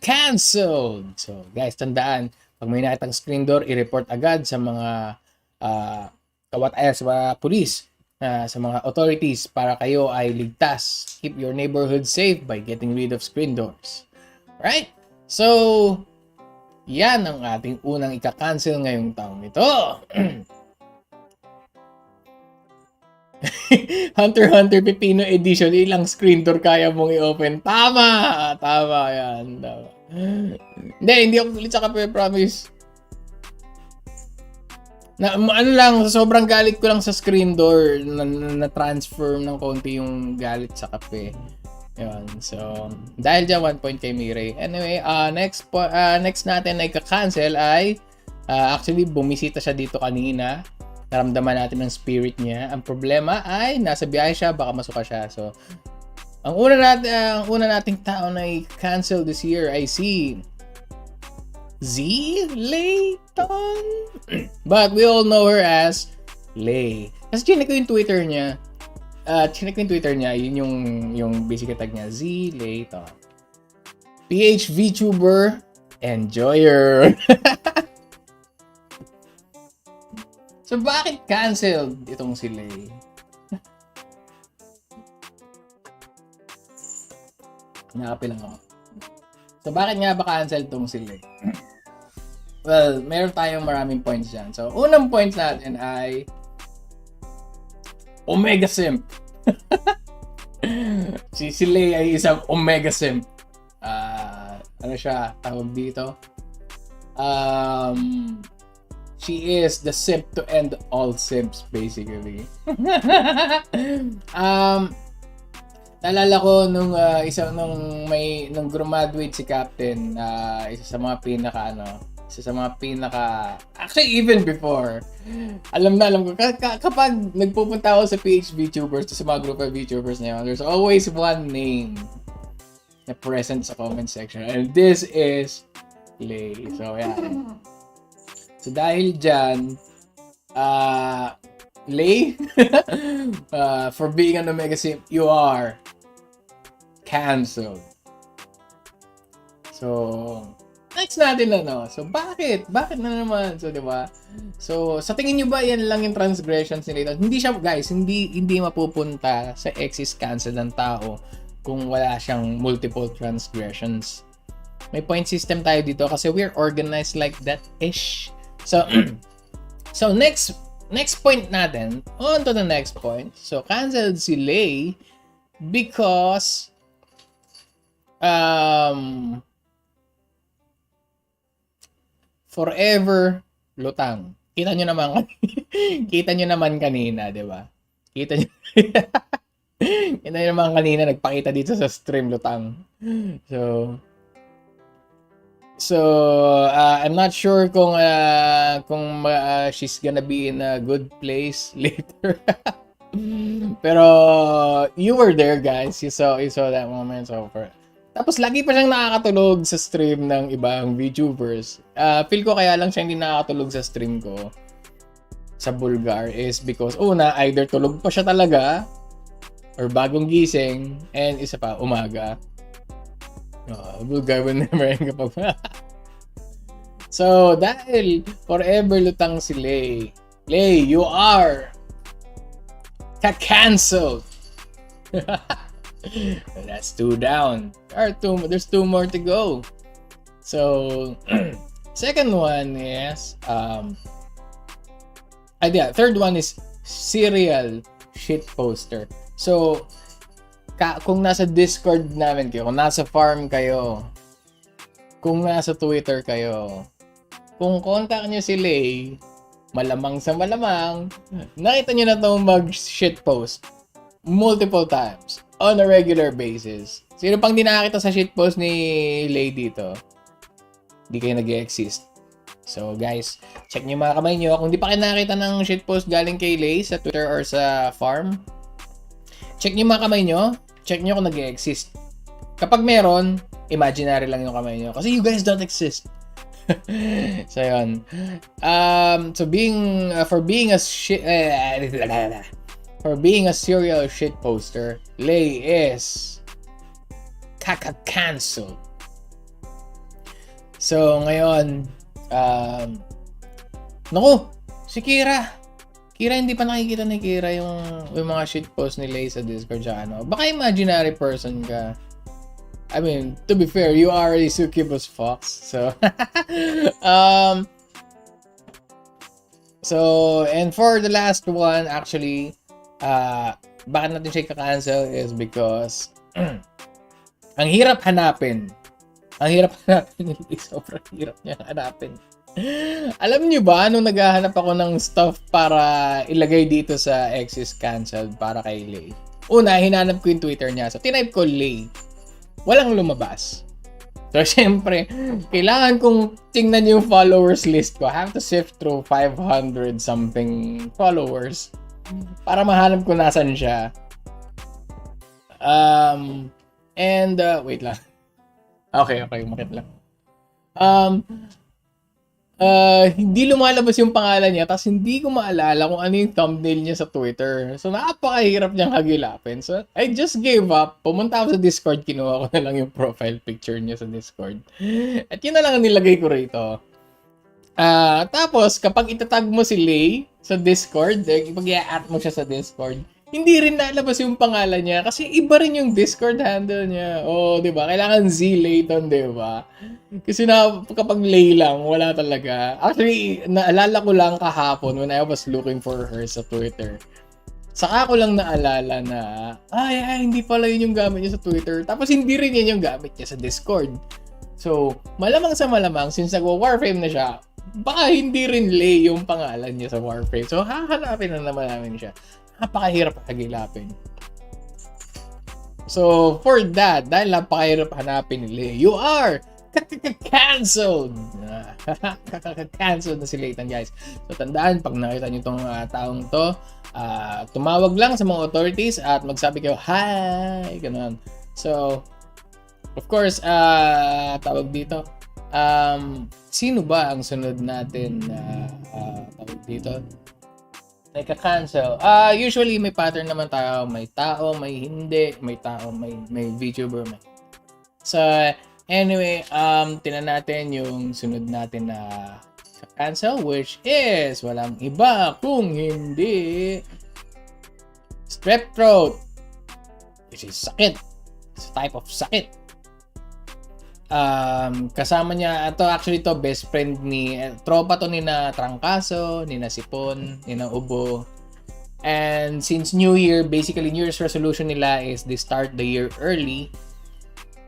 cancelled. So guys, tandaan, pag may nakitang screen door, i-report agad sa mga sa mga police, sa mga authorities para kayo ay ligtas. Keep your neighborhood safe by getting rid of screen doors. Right? So, yan ang ating unang ika-cancel ngayong taong ito. Hunter x Hunter Pipino Edition, ilang screen door kaya mong i-open? Tama yan. Tama. Hindi ako ulit sa kape, promise. Ano lang, sobrang galit ko lang sa screen door na-transfer ng konti yung galit sa kape. Yun. So, dahil dyan, 1 point kay Mireille. Anyway, next natin ay ka-cancel ay actually, bumisita siya dito kanina. Naramdaman natin ang spirit niya. Ang problema ay nasa biyahe siya, baka masuka siya. So, ang una nating tao na i-cancel this year ay si Layton. But we all know her as Lay. Kasi chinek ko yung Twitter niya. Yun yung basic tag niya, Layton. PH Vtuber enjoyer. So, bakit canceled itong si Lay? Nakapil lang ako. So, bakit nga ba cancel itong si Lay? Well, meron tayong maraming points dyan. So, unang point natin ay Omega Simp. si Lay ay isang Omega Simp. Ano siya? Tawag dito? She is the simp to end all simps, basically. Naalala ko nung graduate si Captain, isa sa mga actually even before, alam ko kapag nagpupunta ako sa PH VTubers, sa mga group of VTubers na yun, there's always one name na present sa comment section, and this is Lay. So yeah. So dahil dyan, Lay, for being an Omega Simp, you are canceled. So, next natin So, bakit? Bakit na naman? So, di ba? So, sa tingin nyo ba yan lang yung transgressions ni Layton? Hindi siya, guys, hindi mapupunta sa exist cancel ng tao kung wala siyang multiple transgressions. May point system tayo dito kasi we're organized like that-ish. So, next point natin, on to the next point. So, canceled si Lay because forever lutang. Kita nyo naman kanina, di ba? Kita nyo naman kanina, nagpakita dito sa stream lutang. So, I'm not sure kung she's gonna be in a good place later. Pero you were there, guys. You saw that moment. So, tapos lagi pa siyang nakakatulog sa stream ng ibang VTubers. Feel ko kaya lang siya hindi nakakatulog sa stream ko sa Bulgar is because una, either tulog pa siya talaga or bagong gising, and isa pa, umaga. Bulgar will never end kapag So, dahil forever lutang si Lay. Lay, you are cancelled. That's 2 down. There's 2 more to go. So, second one is third one is serial shit poster. So, kung nasa Discord namin kayo, kung nasa farm kayo, kung nasa Twitter kayo, kung contact nyo si Lay, malamang nakita nyo na itong mag-shitpost multiple times. on a regular basis. Sino pang di nakakita sa shitpost ni Lay dito? Di kayo nag-exist. So guys, check nyo mga kamay nyo. Kung di pa kayo nakakita ng shitpost galing kay Lay sa Twitter or sa farm, check nyo mga kamay nyo. Check nyo kung nag-exist. Kapag meron, imaginary lang yung kamay nyo. Kasi you guys don't exist. So yun. For being a serial shit poster, Lay is cancel. So ngayon, naku, si Kira. Kira, hindi pa nakikita ni Kira yung mga shit post ni Lay sa Discord siya, ano. Baka imaginary person ka. I mean, to be fair, you are a succubus fox. So, and for the last one, actually, bakit natin siya ka-cancel is because ang hirap hanapin. Ang hirap hanapin. Sobrang hirap niya hanapin. Alam niyo ba, nung naghahanap ako ng stuff para ilagay dito sa X is canceled para kay Lay. Una, hinanap ko yung Twitter niya. So, tinype ko Lay. Walang lumabas. So, syempre, kailangan kong tingnan yung followers list ko. I have to sift through 500 something followers para mahanap ko nasan siya. Wait lang. Okay, makit lang. Hindi lumalabas yung pangalan niya, tapos hindi ko maalala kung ano yung thumbnail niya sa Twitter. So, napakahirap niyang hagilapin. So, I just gave up. Pumunta ako sa Discord, kinuha ko na lang yung profile picture niya sa Discord. At yun na lang ang nilagay ko rito. Tapos, kapag itatag mo si Lay sa Discord, pag i-add mo siya sa Discord, hindi rin nalabas yung pangalan niya kasi iba rin yung Discord handle niya. Oh, 'di ba? Kailangan Z Layton, 'di ba? Kasi kapag Lay lang, wala talaga. Actually, naalala ko lang kahapon when I was looking for her sa Twitter. Saka ko lang naalala na, hindi pala yun yung gamit niya sa Twitter. Tapos hindi rin yun yung gamit niya sa Discord. So, malamang sa malamang, since nagwa-Warframe na siya, baka hindi rin Lay yung pangalan niya sa Warframe. So, hahanapin na naman namin siya. Napakahirap hagilapin. So, for that, dahil napakahirap hanapin ni Lay, you are cancelled! Cancelled na si Layton, guys. So, tandaan, pag nakita nyo itong taong to, tumawag lang sa mga authorities at magsabi kayo, hi! Ganun. So, of course, tawag dito, sino ba ang sunod natin tawag dito? Nagka-cancel. Usually may pattern naman tayo. May tao, may hindi, may tao, may Vtuber, may. So, anyway, tinan natin yung sunod natin na cancel, which is walang iba kung hindi strep throat, which is sakit. It's a type of sakit. Kasama niya, actually to best friend ni tropa to ni na Trangkaso, ni na Sipon, ni na Ubo. And since New Year, basically New Year's resolution nila is they start the year early.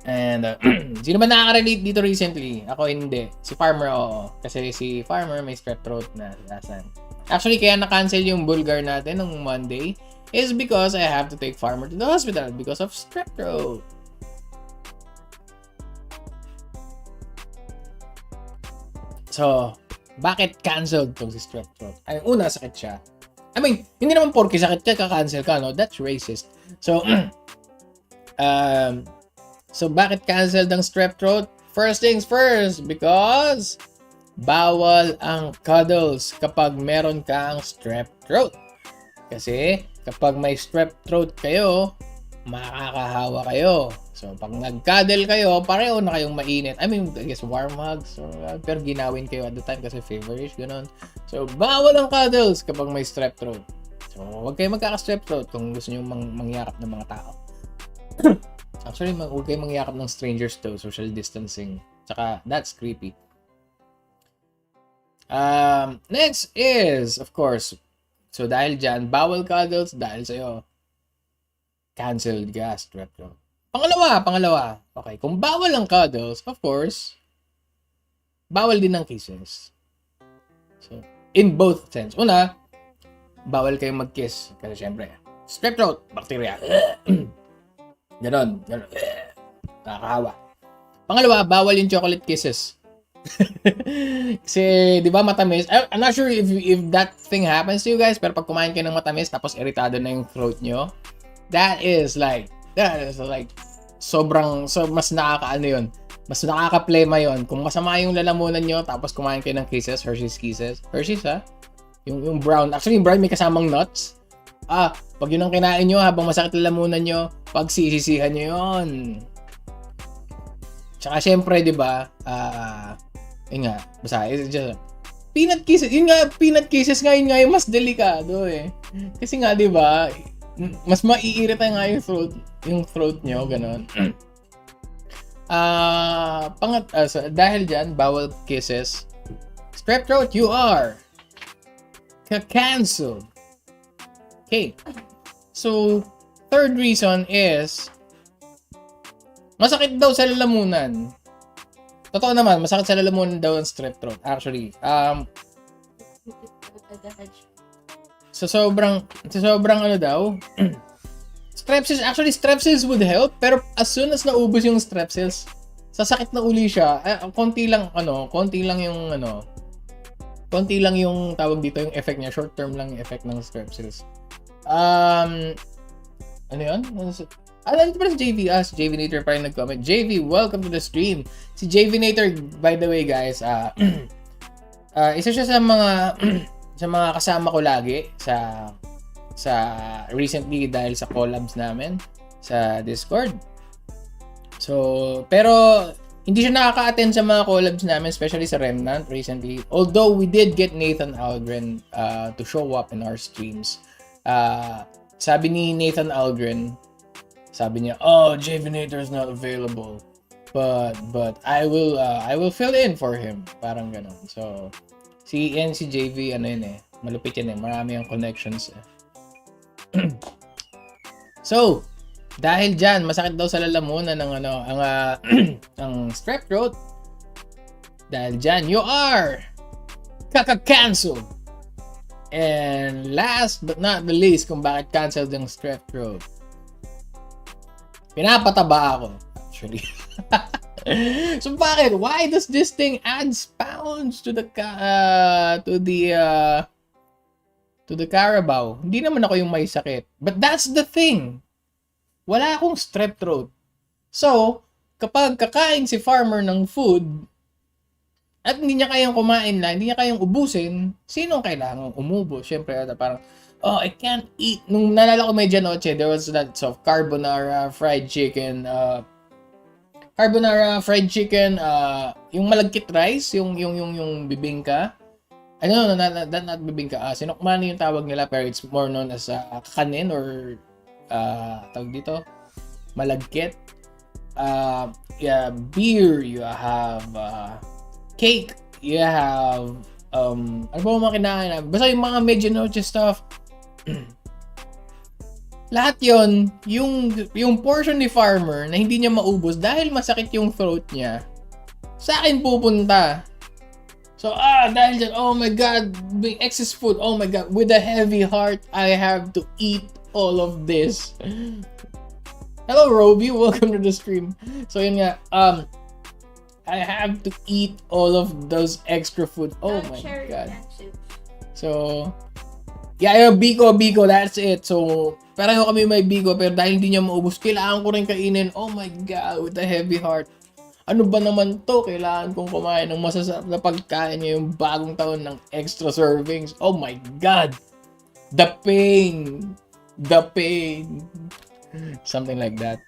And sino ba nakaka-relate dito recently? Ako hindi. Si Farmer, oo. Kasi si Farmer may strep throat na lasan. Actually, kaya na-cancel yung BULLGAR natin nung Monday is because I have to take Farmer to the hospital because of strep throat. So, bakit canceled tong si strep throat? Ay, una, sakit siya. I mean, hindi naman porke sakit ka, ka-cancel ka, no? That's racist. So, so bakit canceled ang strep throat? First things first, because bawal ang cuddles kapag meron kang strep throat. Kasi, kapag may strep throat kayo, makakahawa kayo. So, pag nag-cuddle kayo, pareho na kayong mainit. I mean, I guess warm hugs. Pero ginawin kayo at the time kasi favorish, gano'n. So, bawal ang cuddles kapag may strep throat. So, huwag kayo magkaka-strep throat kung gusto nyo mangyakap ng mga tao. Actually, huwag kayo mangyakap ng strangers to, social distancing. Tsaka, that's creepy. Next is, of course, so dahil dyan, bawal cuddles, dahil sa'yo, canceled ka, strep throat. Pangalawa. Okay, kung bawal ang cuddles, of course, bawal din ang kisses. So, in both sense. Una, bawal kayong mag-kiss. Kasi syempre, strep throat, bacteria. Ganon. Nakakahawa. Pangalawa, bawal yung chocolate kisses. Kasi, di ba, matamis? I'm not sure if that thing happens to you guys, pero pag kumain kayo ng matamis, tapos iritado na yung throat nyo, that is like, mas nakakaano yun. Mas nakaka-plema yun. Kung masama yung lalamunan nyo, tapos kumain kayo ng kisses, Hershey's Kisses. Hershey's, ha? Yung brown. Actually, yung brown may kasamang nuts. Pag yun ang kinain nyo, habang masakit lalamunan nyo, pagsisisihan nyo yun. Tsaka syempre, di ba, yun nga, basta, it's just, peanut kisses, yun nga, peanut kisses nga, yun nga yung mas delikado eh. Kasi nga, di ba, mas maiirita nga yung throat nyo, ganon. Dahil dyan, bawal kisses. Strep throat, you are cancelled. Okay. So, third reason is, masakit daw sa lalamunan. Totoo naman, masakit sa lalamunan daw ang strep throat. Actually, sa sobrang ano daw, strepsils would help, pero as soon as naubos yung strepsils, sasakit na uli siya. Konti lang yung tawag dito, yung effect niya, short term lang yung effect ng strepsils. Ano yun? Alam ko pala si JV. Si JV Nator pa rin nag-comment. JV, welcome to the stream. Si JV Nator, by the way guys, isa siya sa mga sa mga kasama ko lagi sa recently dahil sa collabs namin sa Discord. So, pero hindi siya nakaka-attend sa mga collabs namin, especially sa Remnant recently. Although we did get Nathan Algren to show up in our streams. Sabi ni Nathan Algren, sabi niya, JV Nator is not available, but I will fill in for him, parang ganun. So si JV ano yun malupit yan marami ang connections So dahil dyan, masakit daw sa lalamunan ng ang strep throat. Dahil dyan, you are cancelled. And last but not the least, kung bakit canceled yung strep throat, pinapataba ako, actually. So bakit? Why does this thing add pounds to the Carabao? Hindi naman ako yung may sakit. But that's the thing. Wala akong strep throat. So, kapag kakain si farmer ng food at hindi niya kayang kumain lang, hindi niya kayang ubusin, sinong kailangan umubos? Siyempre, parang, I can't eat. Nung nalala ko medyo noche, there was lots of carbonara, fried chicken, yung malagkit rice, yung bibingka. Not bibingka. Sinokmani yung tawag nila, pero it's more known as kakanin or tawag dito, malagkit. Beer, you have cake, you have ano ba mga kinain? Basta yung mga medyo noche stuff. Lahat yon, yung portion ni farmer na hindi niya maubos dahil masakit yung throat niya, sa akin pupunta. So, dahil dyan, oh my God, excess food, oh my God, with a heavy heart, I have to eat all of this. Hello, Roby, welcome to the stream. So, yun nga, I have to eat all of those extra food. Oh my God. So, yeah, Biko, that's it. So, pareho kami may Biko, pero dahil hindi niya maubos, kailangan ko rin kainin. Oh my God, with a heavy heart. Ano ba naman to? Kailangan kong kumain ng masasarap na pagkain ngayong bagong taon ng extra servings. Oh my God. The pain. Something like that.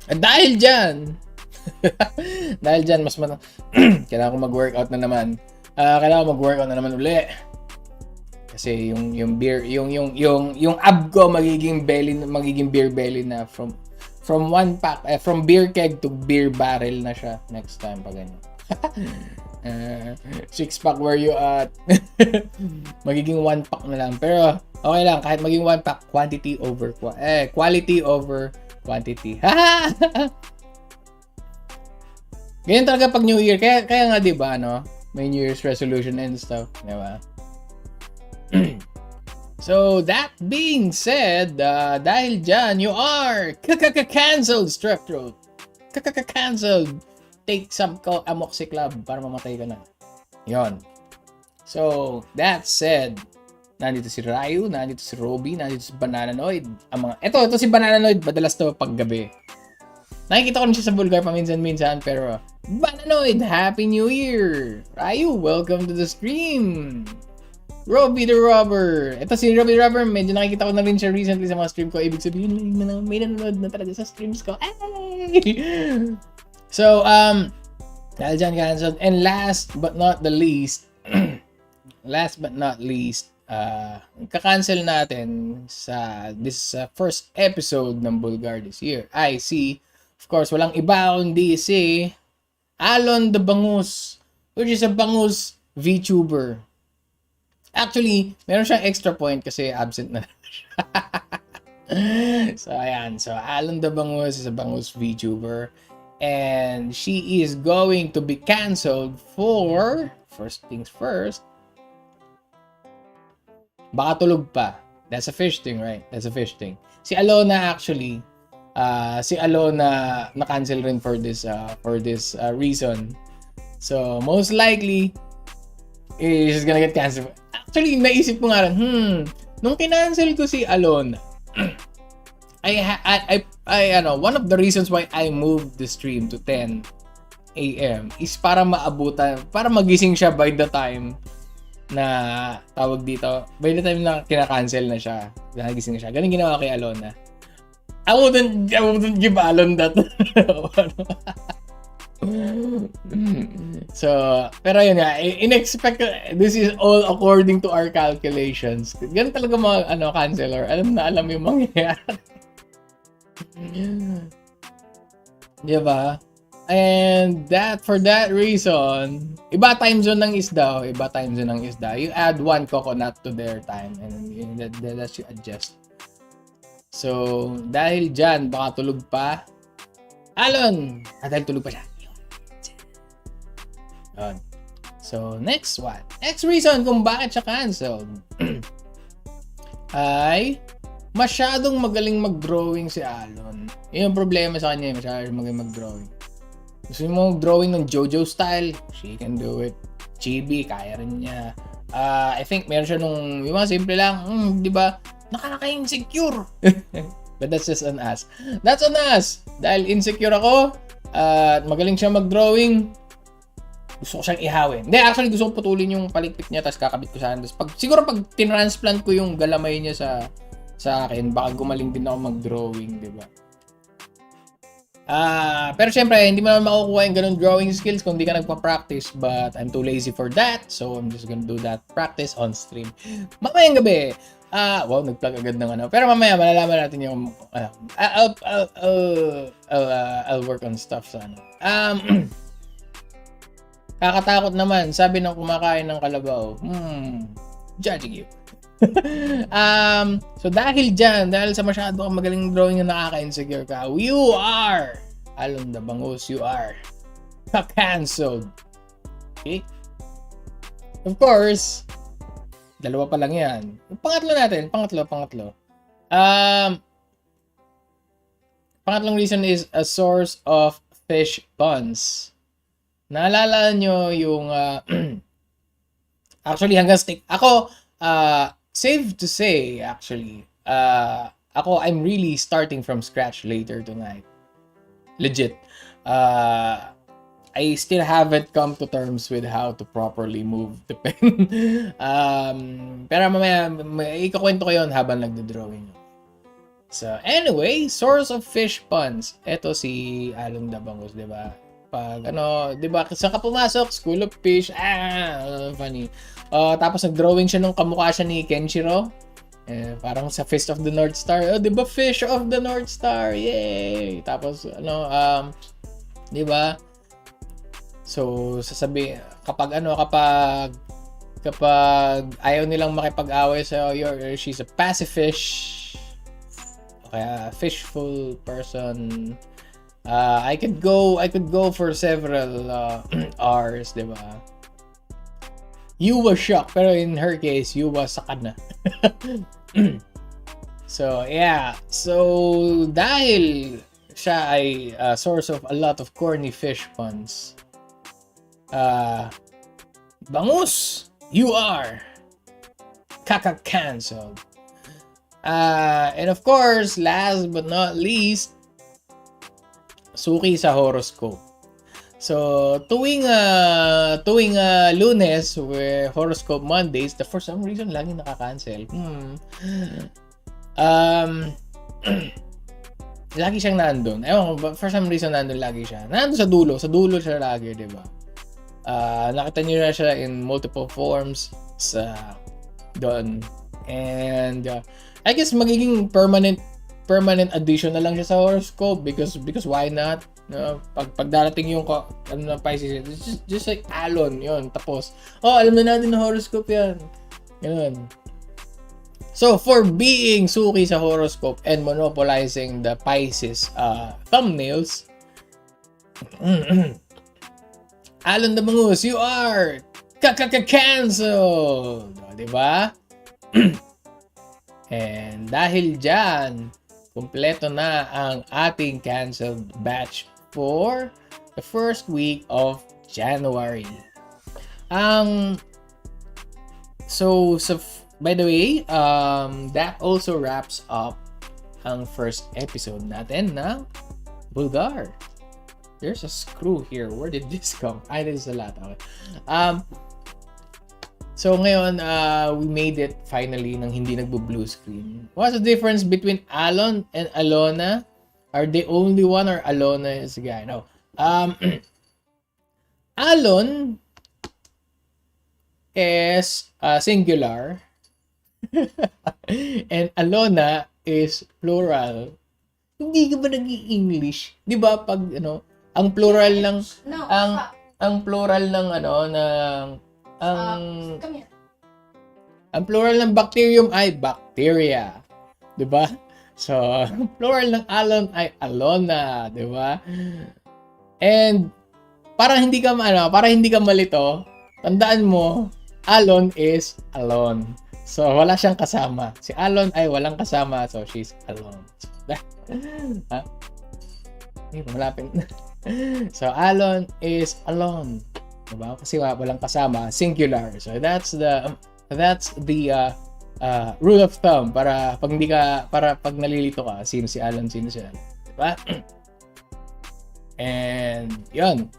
At dahil dyan, kailangan ko mag-workout na naman. Uli. Kasi yung beer, yung ab ko magiging beer belly na from one pack, from beer keg to beer barrel na siya next time pag ganyan. 6-pack where you at? Magiging 1 pack na lang. Pero okay lang, kahit maging 1 pack, quality over quantity. Ganyan talaga pag New Year. Kaya nga 'di ba, no? May New Year's resolution and stuff, 'di ba? So, that being said, dahil dyan, you are cancelled, strep throat. Cancelled. Take some amoxicillin para mamatay ka na. Yon. So, that said, nandito si Ryu, nandito si Robby, nandito si Banananoid. Ito si Banananoid, madalas to paggabi. Nakikita ko rin siya sa Bulgar paminsan-minsan, pero Banananoid, Happy New Year! Ryu, welcome to the stream! Robby the Robber. Ito si Robby the Robber. Medyo nakikita ko na rin siya recently sa mga stream ko. Ibig sabihin, may nanonood na talaga sa streams ko. Ay! So, dahil dyan cancelled. And last but not least, kakancel natin sa this first episode ng Bulgar this year. I see, of course, walang iba kundi si Alon the Bangus, which is a Bangus Vtuber. Actually, meron siyang extra point kasi absent na siya. So, ayan. So, Alon the Bangus is a Bangus VTuber. And she is going to be canceled for, first things first, baka tulog pa. That's a fish thing, right? That's a fish thing. Si Alona actually, na-cancel rin for this reason. So, most likely, she's gonna get canceled. Actually, naisip ko nga rin, nung kinancel ko si Alona, one of the reasons why I moved the stream to 10 a.m. is para maabutan, para magising siya by the time na tawag dito, by the time na kinakancel na siya, nagising na siya. Ganun ginawa kay Alona. I wouldn't give Alon that. So, pero yun nga, this is all according to our calculations. Ganun talaga mga canceler. Alam yung mangyayari. Diba? And for that reason, iba time zone ng isda. You add one coconut to their time and that you adjust. So, dahil dyan, baka tulog pa. Alon! Dahil tulog pa siya. So, next one. Next reason kung bakit siya canceled ay masyadong magaling mag-drawing si Alon. Yun yung problema sa kanya, masyadong magaling mag-drawing. Gusto mo mag-drawing ng JoJo style? She can do it. Chibi, kaya rin niya. I think meron siya yung mga simple lang, di ba? Nakaka-insecure. But that's just on us. That's on us. Dahil insecure ako, at magaling siya mag-drawing, gusto ko siyang ihawin. Hindi, actually gusto ko putulin yung palikpik niya tapos kakabit ko sa akin. Siguro pag tinransplant ko yung galamay niya sa akin, baka gumaling din ako mag-drawing, di ba? Pero syempre, hindi mo naman makukuha yung ganun drawing skills kung di ka nagpa-practice, but I'm too lazy for that, so I'm just gonna do that practice on stream. Mamayang gabi, wow, nag-plug agad ng Pero mamaya, malalaman natin yung, I'll work on stuff sa Kakatakot naman, sabi ng kumakain ng kalabaw. Judging you. So dahil sa masyado kang magaling drawing na nakaka-insecure ka, you are, Alon the Bangus, you are cancelled. Okay? Of course, dalawa pa lang yan. Yung pangatlo natin, pangatlo. Pangatlong reason is a source of fish puns. Naalala nyo yung actually hanggang stick ako, safe to say actually, I'm really starting from scratch later tonight. Legit. I still haven't come to terms with how to properly move the pen. Pero mamaya ikukwento ko yun habang nagdo-drawing. So anyway, source of fish puns. Ito si Alon the Bangus, 'di ba? Pag di ba, saan ka pumasok? School of Fish. Funny. Tapos nag-drawing siya nung kamukha siya ni Kenshiro. Parang sa Fist of the North Star. Di ba, Fish of the North Star? Yay! Tapos, di ba? So, kapag ayaw nilang makipag-away sa she's a pacifist. Kaya, fishful person. I could go for several hours, 'di ba? You was shocked, pero in her case, you was sakad na. So, yeah. So, dahil siya ay source of a lot of corny fish puns, bangus, you are kaka-cancelled. And of course, last but not least, suki sa horoscope. So, tuwing Lunes, where horoscope Mondays, for some reason, laging nakaka-cancel. Lagi siyang nandun. Ewan ko, for some reason, nandun lagi siya. Nandun sa dulo siya lagi, di ba? Nakita niyo na siya in multiple forms sa doon. And, I guess magiging permanent addition na lang siya sa horoscope because why not? No, pag darating yung ano na Pisces, it's just like alon yun. Tapos, alam na natin na horoscope yan. Ganun. So, for being suki sa horoscope and monopolizing the Pisces thumbnails, Alon the Bangus, you are kaka-cancelled! Diba? And dahil dyan, kumpleto na ang ating canceled batch for the first week of January. By the way, that also wraps up ang first episode natin ng Bulgar. There's a screw here. Where did this come? This is a lot. Okay. So ngayon, we made it finally nang hindi nagbo-blue screen. What's the difference between Alon and Alona? Are they only one or Alona is a guy? No. Alon is singular and Alona is plural. Hindi ka ba nag-i-English? 'Di ba pag ang plural ng ang plural ng ang plural ng bacterium ay bacteria, 'di ba? So, plural ng alon ay alona, 'di ba? And para hindi ka malito, tandaan mo, alon is alone. So, wala siyang kasama. Si Alon ay walang kasama, so she's alone. Ha? Malapit. So, Alon is alone. Diba? Kasi walang kasama, singular. So, that's the rule of thumb para pag nalilito ka, sino si Alon, sino si Alon. Diba? And, yun.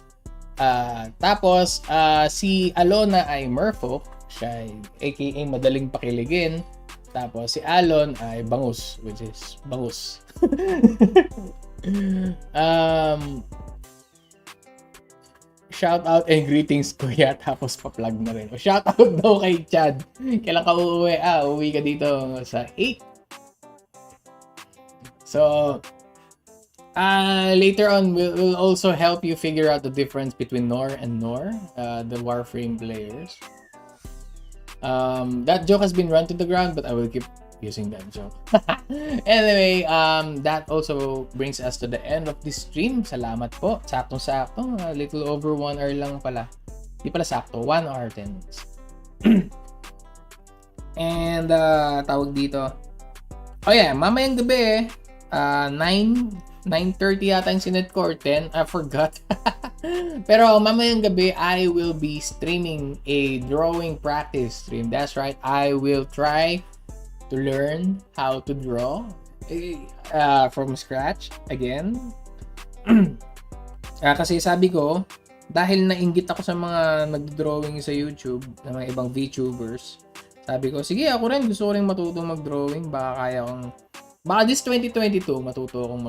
Tapos, si Alona ay merfolk. Siya ay aka madaling pakiligin. Tapos si Alon ay bangus, which is bangus. Shout out and greetings kuya, tapos pa-plug na rin. O shout out daw kay Chad. Kailan ka uuwi? Uuwi ka dito sa 8. So, later on, we'll also help you figure out the difference between Nor and Nor, the Warframe players. That joke has been run to the ground, but I will keep using that joke. Anyway, that also brings us to the end of this stream. Salamat po. Saktong-sakto. A little over 1 hour lang pala. Di pala sakto. 1 hour 10 minutes. And, tawag dito. Oh yeah, mamayang gabi 9:30 yata yung sinet ko or 10. I forgot. Pero mamayang gabi, I will be streaming a drawing practice stream. That's right. I will try to learn how to draw from scratch again. Kasi sabi ko, dahil nainggit ako sa mga nagdrawing sa YouTube, ng mga ibang Vtubers, sabi ko, sige ako rin, gusto ko rin matutong mag-drawing. Baka this 2022, matuto akong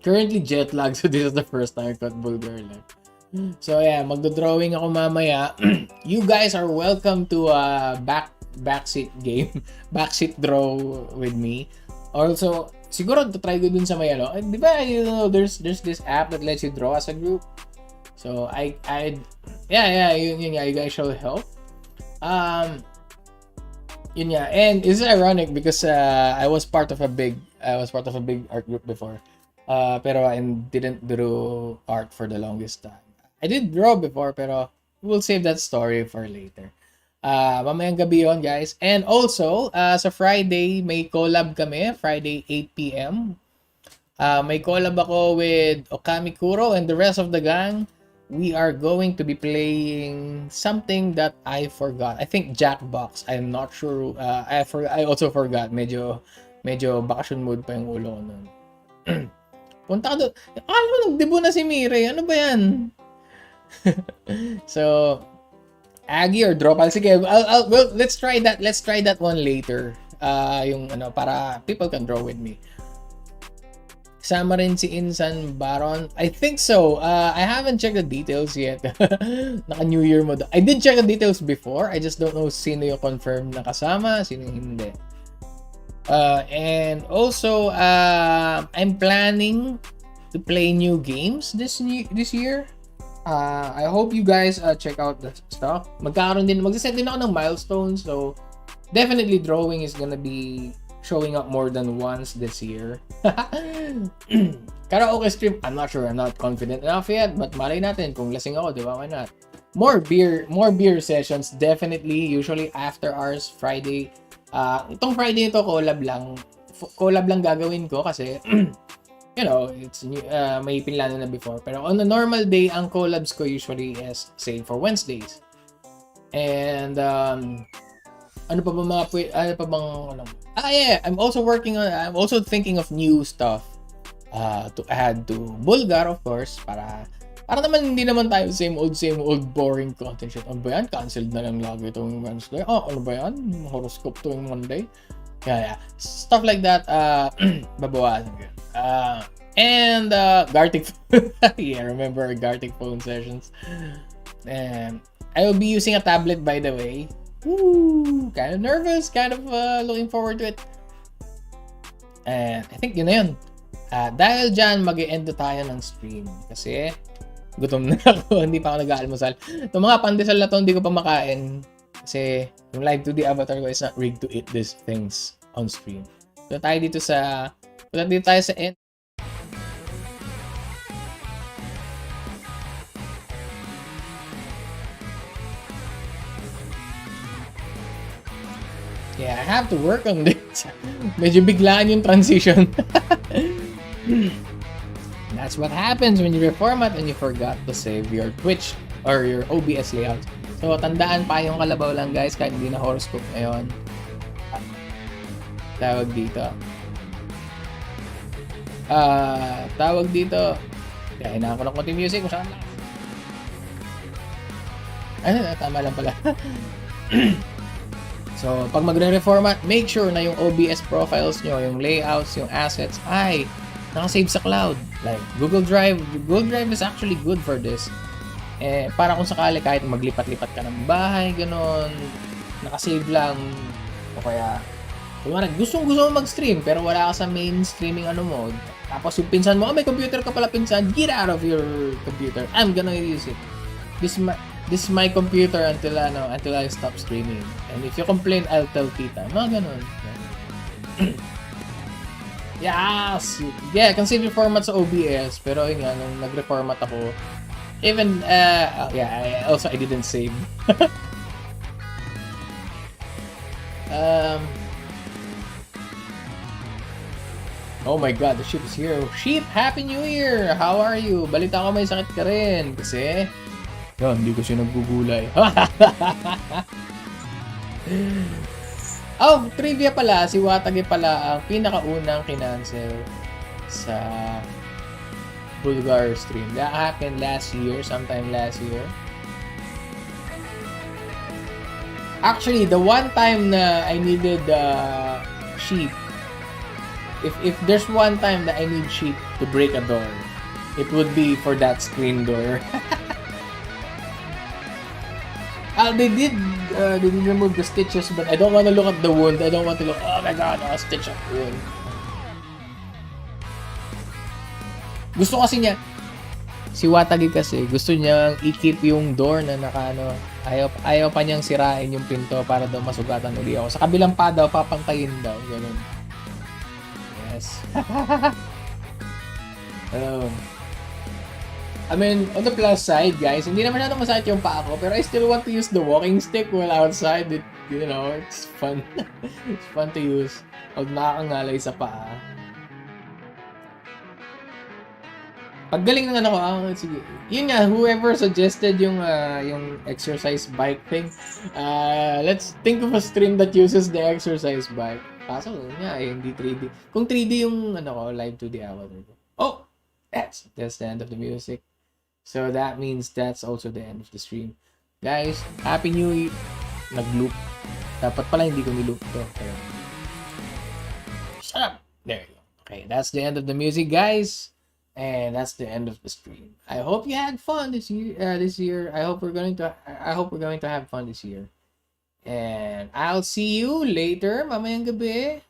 currently jet lag, so this is the first time I got Bulgar live. So yeah, magdo-drawing ako mamaya. You guys are welcome to backseat game, backseat draw with me. Also, siguro try ko dun sa may di ba, there's this app that lets you draw as a group. So yun nga, you guys should help. Yun nga, and it's ironic because I was part of a big art group before. Pero I didn't draw art for the longest time. I did draw before, pero we'll save that story for later. Mamayang gabi yon, guys. And also, sa Friday, may collab kami. Friday, 8 p.m. May collab ako with Okami Kuro and the rest of the gang. We are going to be playing something that I forgot. I think Jackbox. I'm not sure. I also forgot. Medyo vacation mode pa yung ulo ko nun. Punta ka doon. Alam mo, nagdebo na si Mire. Ano ba yan? So, Aggie or Dropal. Sige, well, let's try that. Let's try that one later. Yung para people can draw with me. Sama rin si Insan Baron. I think so. I haven't checked the details yet. Naka New Year mode. I did check the details before. I just don't know sino yung confirmed na kasama, sino yung hindi. And also, I'm planning to play new games this year. I hope you guys check out the stuff. Magsaset din ako ng milestones. So, definitely drawing is gonna be showing up more than once this year. Karaoke stream, I'm not sure. I'm not confident enough yet. But malay natin kung lasing ako, di ba? Why not? More beer sessions, definitely. Usually after hours, Friday. Itong Friday nito, collab lang gagawin ko kasi you know, it's may pinlano na before. Pero on a normal day, ang collabs ko usually is, say, for Wednesdays. And ano pa bang yeah, I'm also thinking of new stuff to add to BULLGAR, of course, para naman hindi naman tayo same old boring content shit. Ano ba yan? Canceled na lang lagi itong Wednesday. Ano ba yan? Horoscope tuwing Monday. Yeah. Stuff like that, babawasan ko. And Gartic yeah, remember Gartic phone sessions. And I will be using a tablet, by the way. Woo! Kind of nervous, kind of looking forward to it. And I think yun na yun. Dahil dyan, mag-e-end na tayo ng stream. Kasi gutom na ako, hindi pa ako nag-aalmusal. Itong mga pandesal na to, hindi ko pa makain. Kasi yung live 2D avatar ko is not rigged to eat these things on stream. So tayo dito sa end. Yeah, I have to work on this. Medyo biglaan yung transition. That's what happens when you reformat and you forgot to save your Twitch or your OBS layout. So, tandaan pa yung kalabaw lang, guys, kahit hindi na horoscope ngayon. Tawag dito. Kaya hinaan ko ng konti music. Masyadong lang. Tama lang pala. So, pag magre-reformat, make sure na yung OBS profiles nyo, yung layouts, yung assets, ay nakasave sa cloud. Like, Google Drive is actually good for this. Para kung sakali kahit maglipat-lipat ka ng bahay, ganon, nakasave lang. O kaya, kung gusto mo mag-stream, pero wala ka sa main streaming mode. Tapos yung pinsan mo, may computer ka pala pinsan, get out of your computer. I'm gonna use it. This is my computer until I stop streaming. And if you complain, I'll tell tita. Mga ganun. Yes! Yeah, consider format sa OBS. Pero yun nga, nung nag-reformat ako, even, I didn't save. Oh my god, the sheep is here. Sheep, Happy New Year! How are you? Balita ko may sakit ka rin. Kasi, yun, hindi ko siya naggugulay. Oh, trivia pala. Si Watage pala ang pinakaunang kinancel sa BULLGAR stream. That happened sometime last year. Actually, the one time na I needed sheep, if there's one time that I need sheep to break a door, it would be for that screen door. They did remove the stitches, but I don't want to look at the wound. I don't want to look, oh my god, stitch up wound. Gusto kasi niya, si Watage kasi, gusto niya i-keep yung door na ayaw pa niyang sirain yung pinto para daw masugatan uli ako. Sa kabilang pa daw, papantayin daw, ganun. Yes. I mean, on the plus side, guys, hindi naman natin masakit yung paa ko, pero I still want to use the walking stick while outside. It's fun. It's fun to use. Huwag nakakangalay sa paa. Paggaling ng sige. Yun nga, whoever suggested yung exercise bike thing, let's think of a stream that uses the exercise bike. Kaso, nga, hindi 3D. Kung 3D yung, live 2D hour. Oh! That's the end of the music. So that means that's also the end of the stream. Guys, Happy New Year. Nag-loop. Dapat pala hindi ko niloop to. Okay. Shut up! There you go. Okay, that's the end of the music, guys. And that's the end of the stream. I hope you had fun this year. I hope we're going to have fun this year. And I'll see you later, mamayang gabi.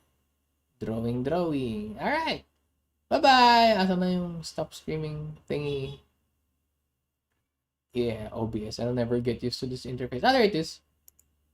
Drawing. Alright. Bye-bye! Asan na yung stop streaming thingy? Yeah, OBS. I'll never get used to this interface. There it is.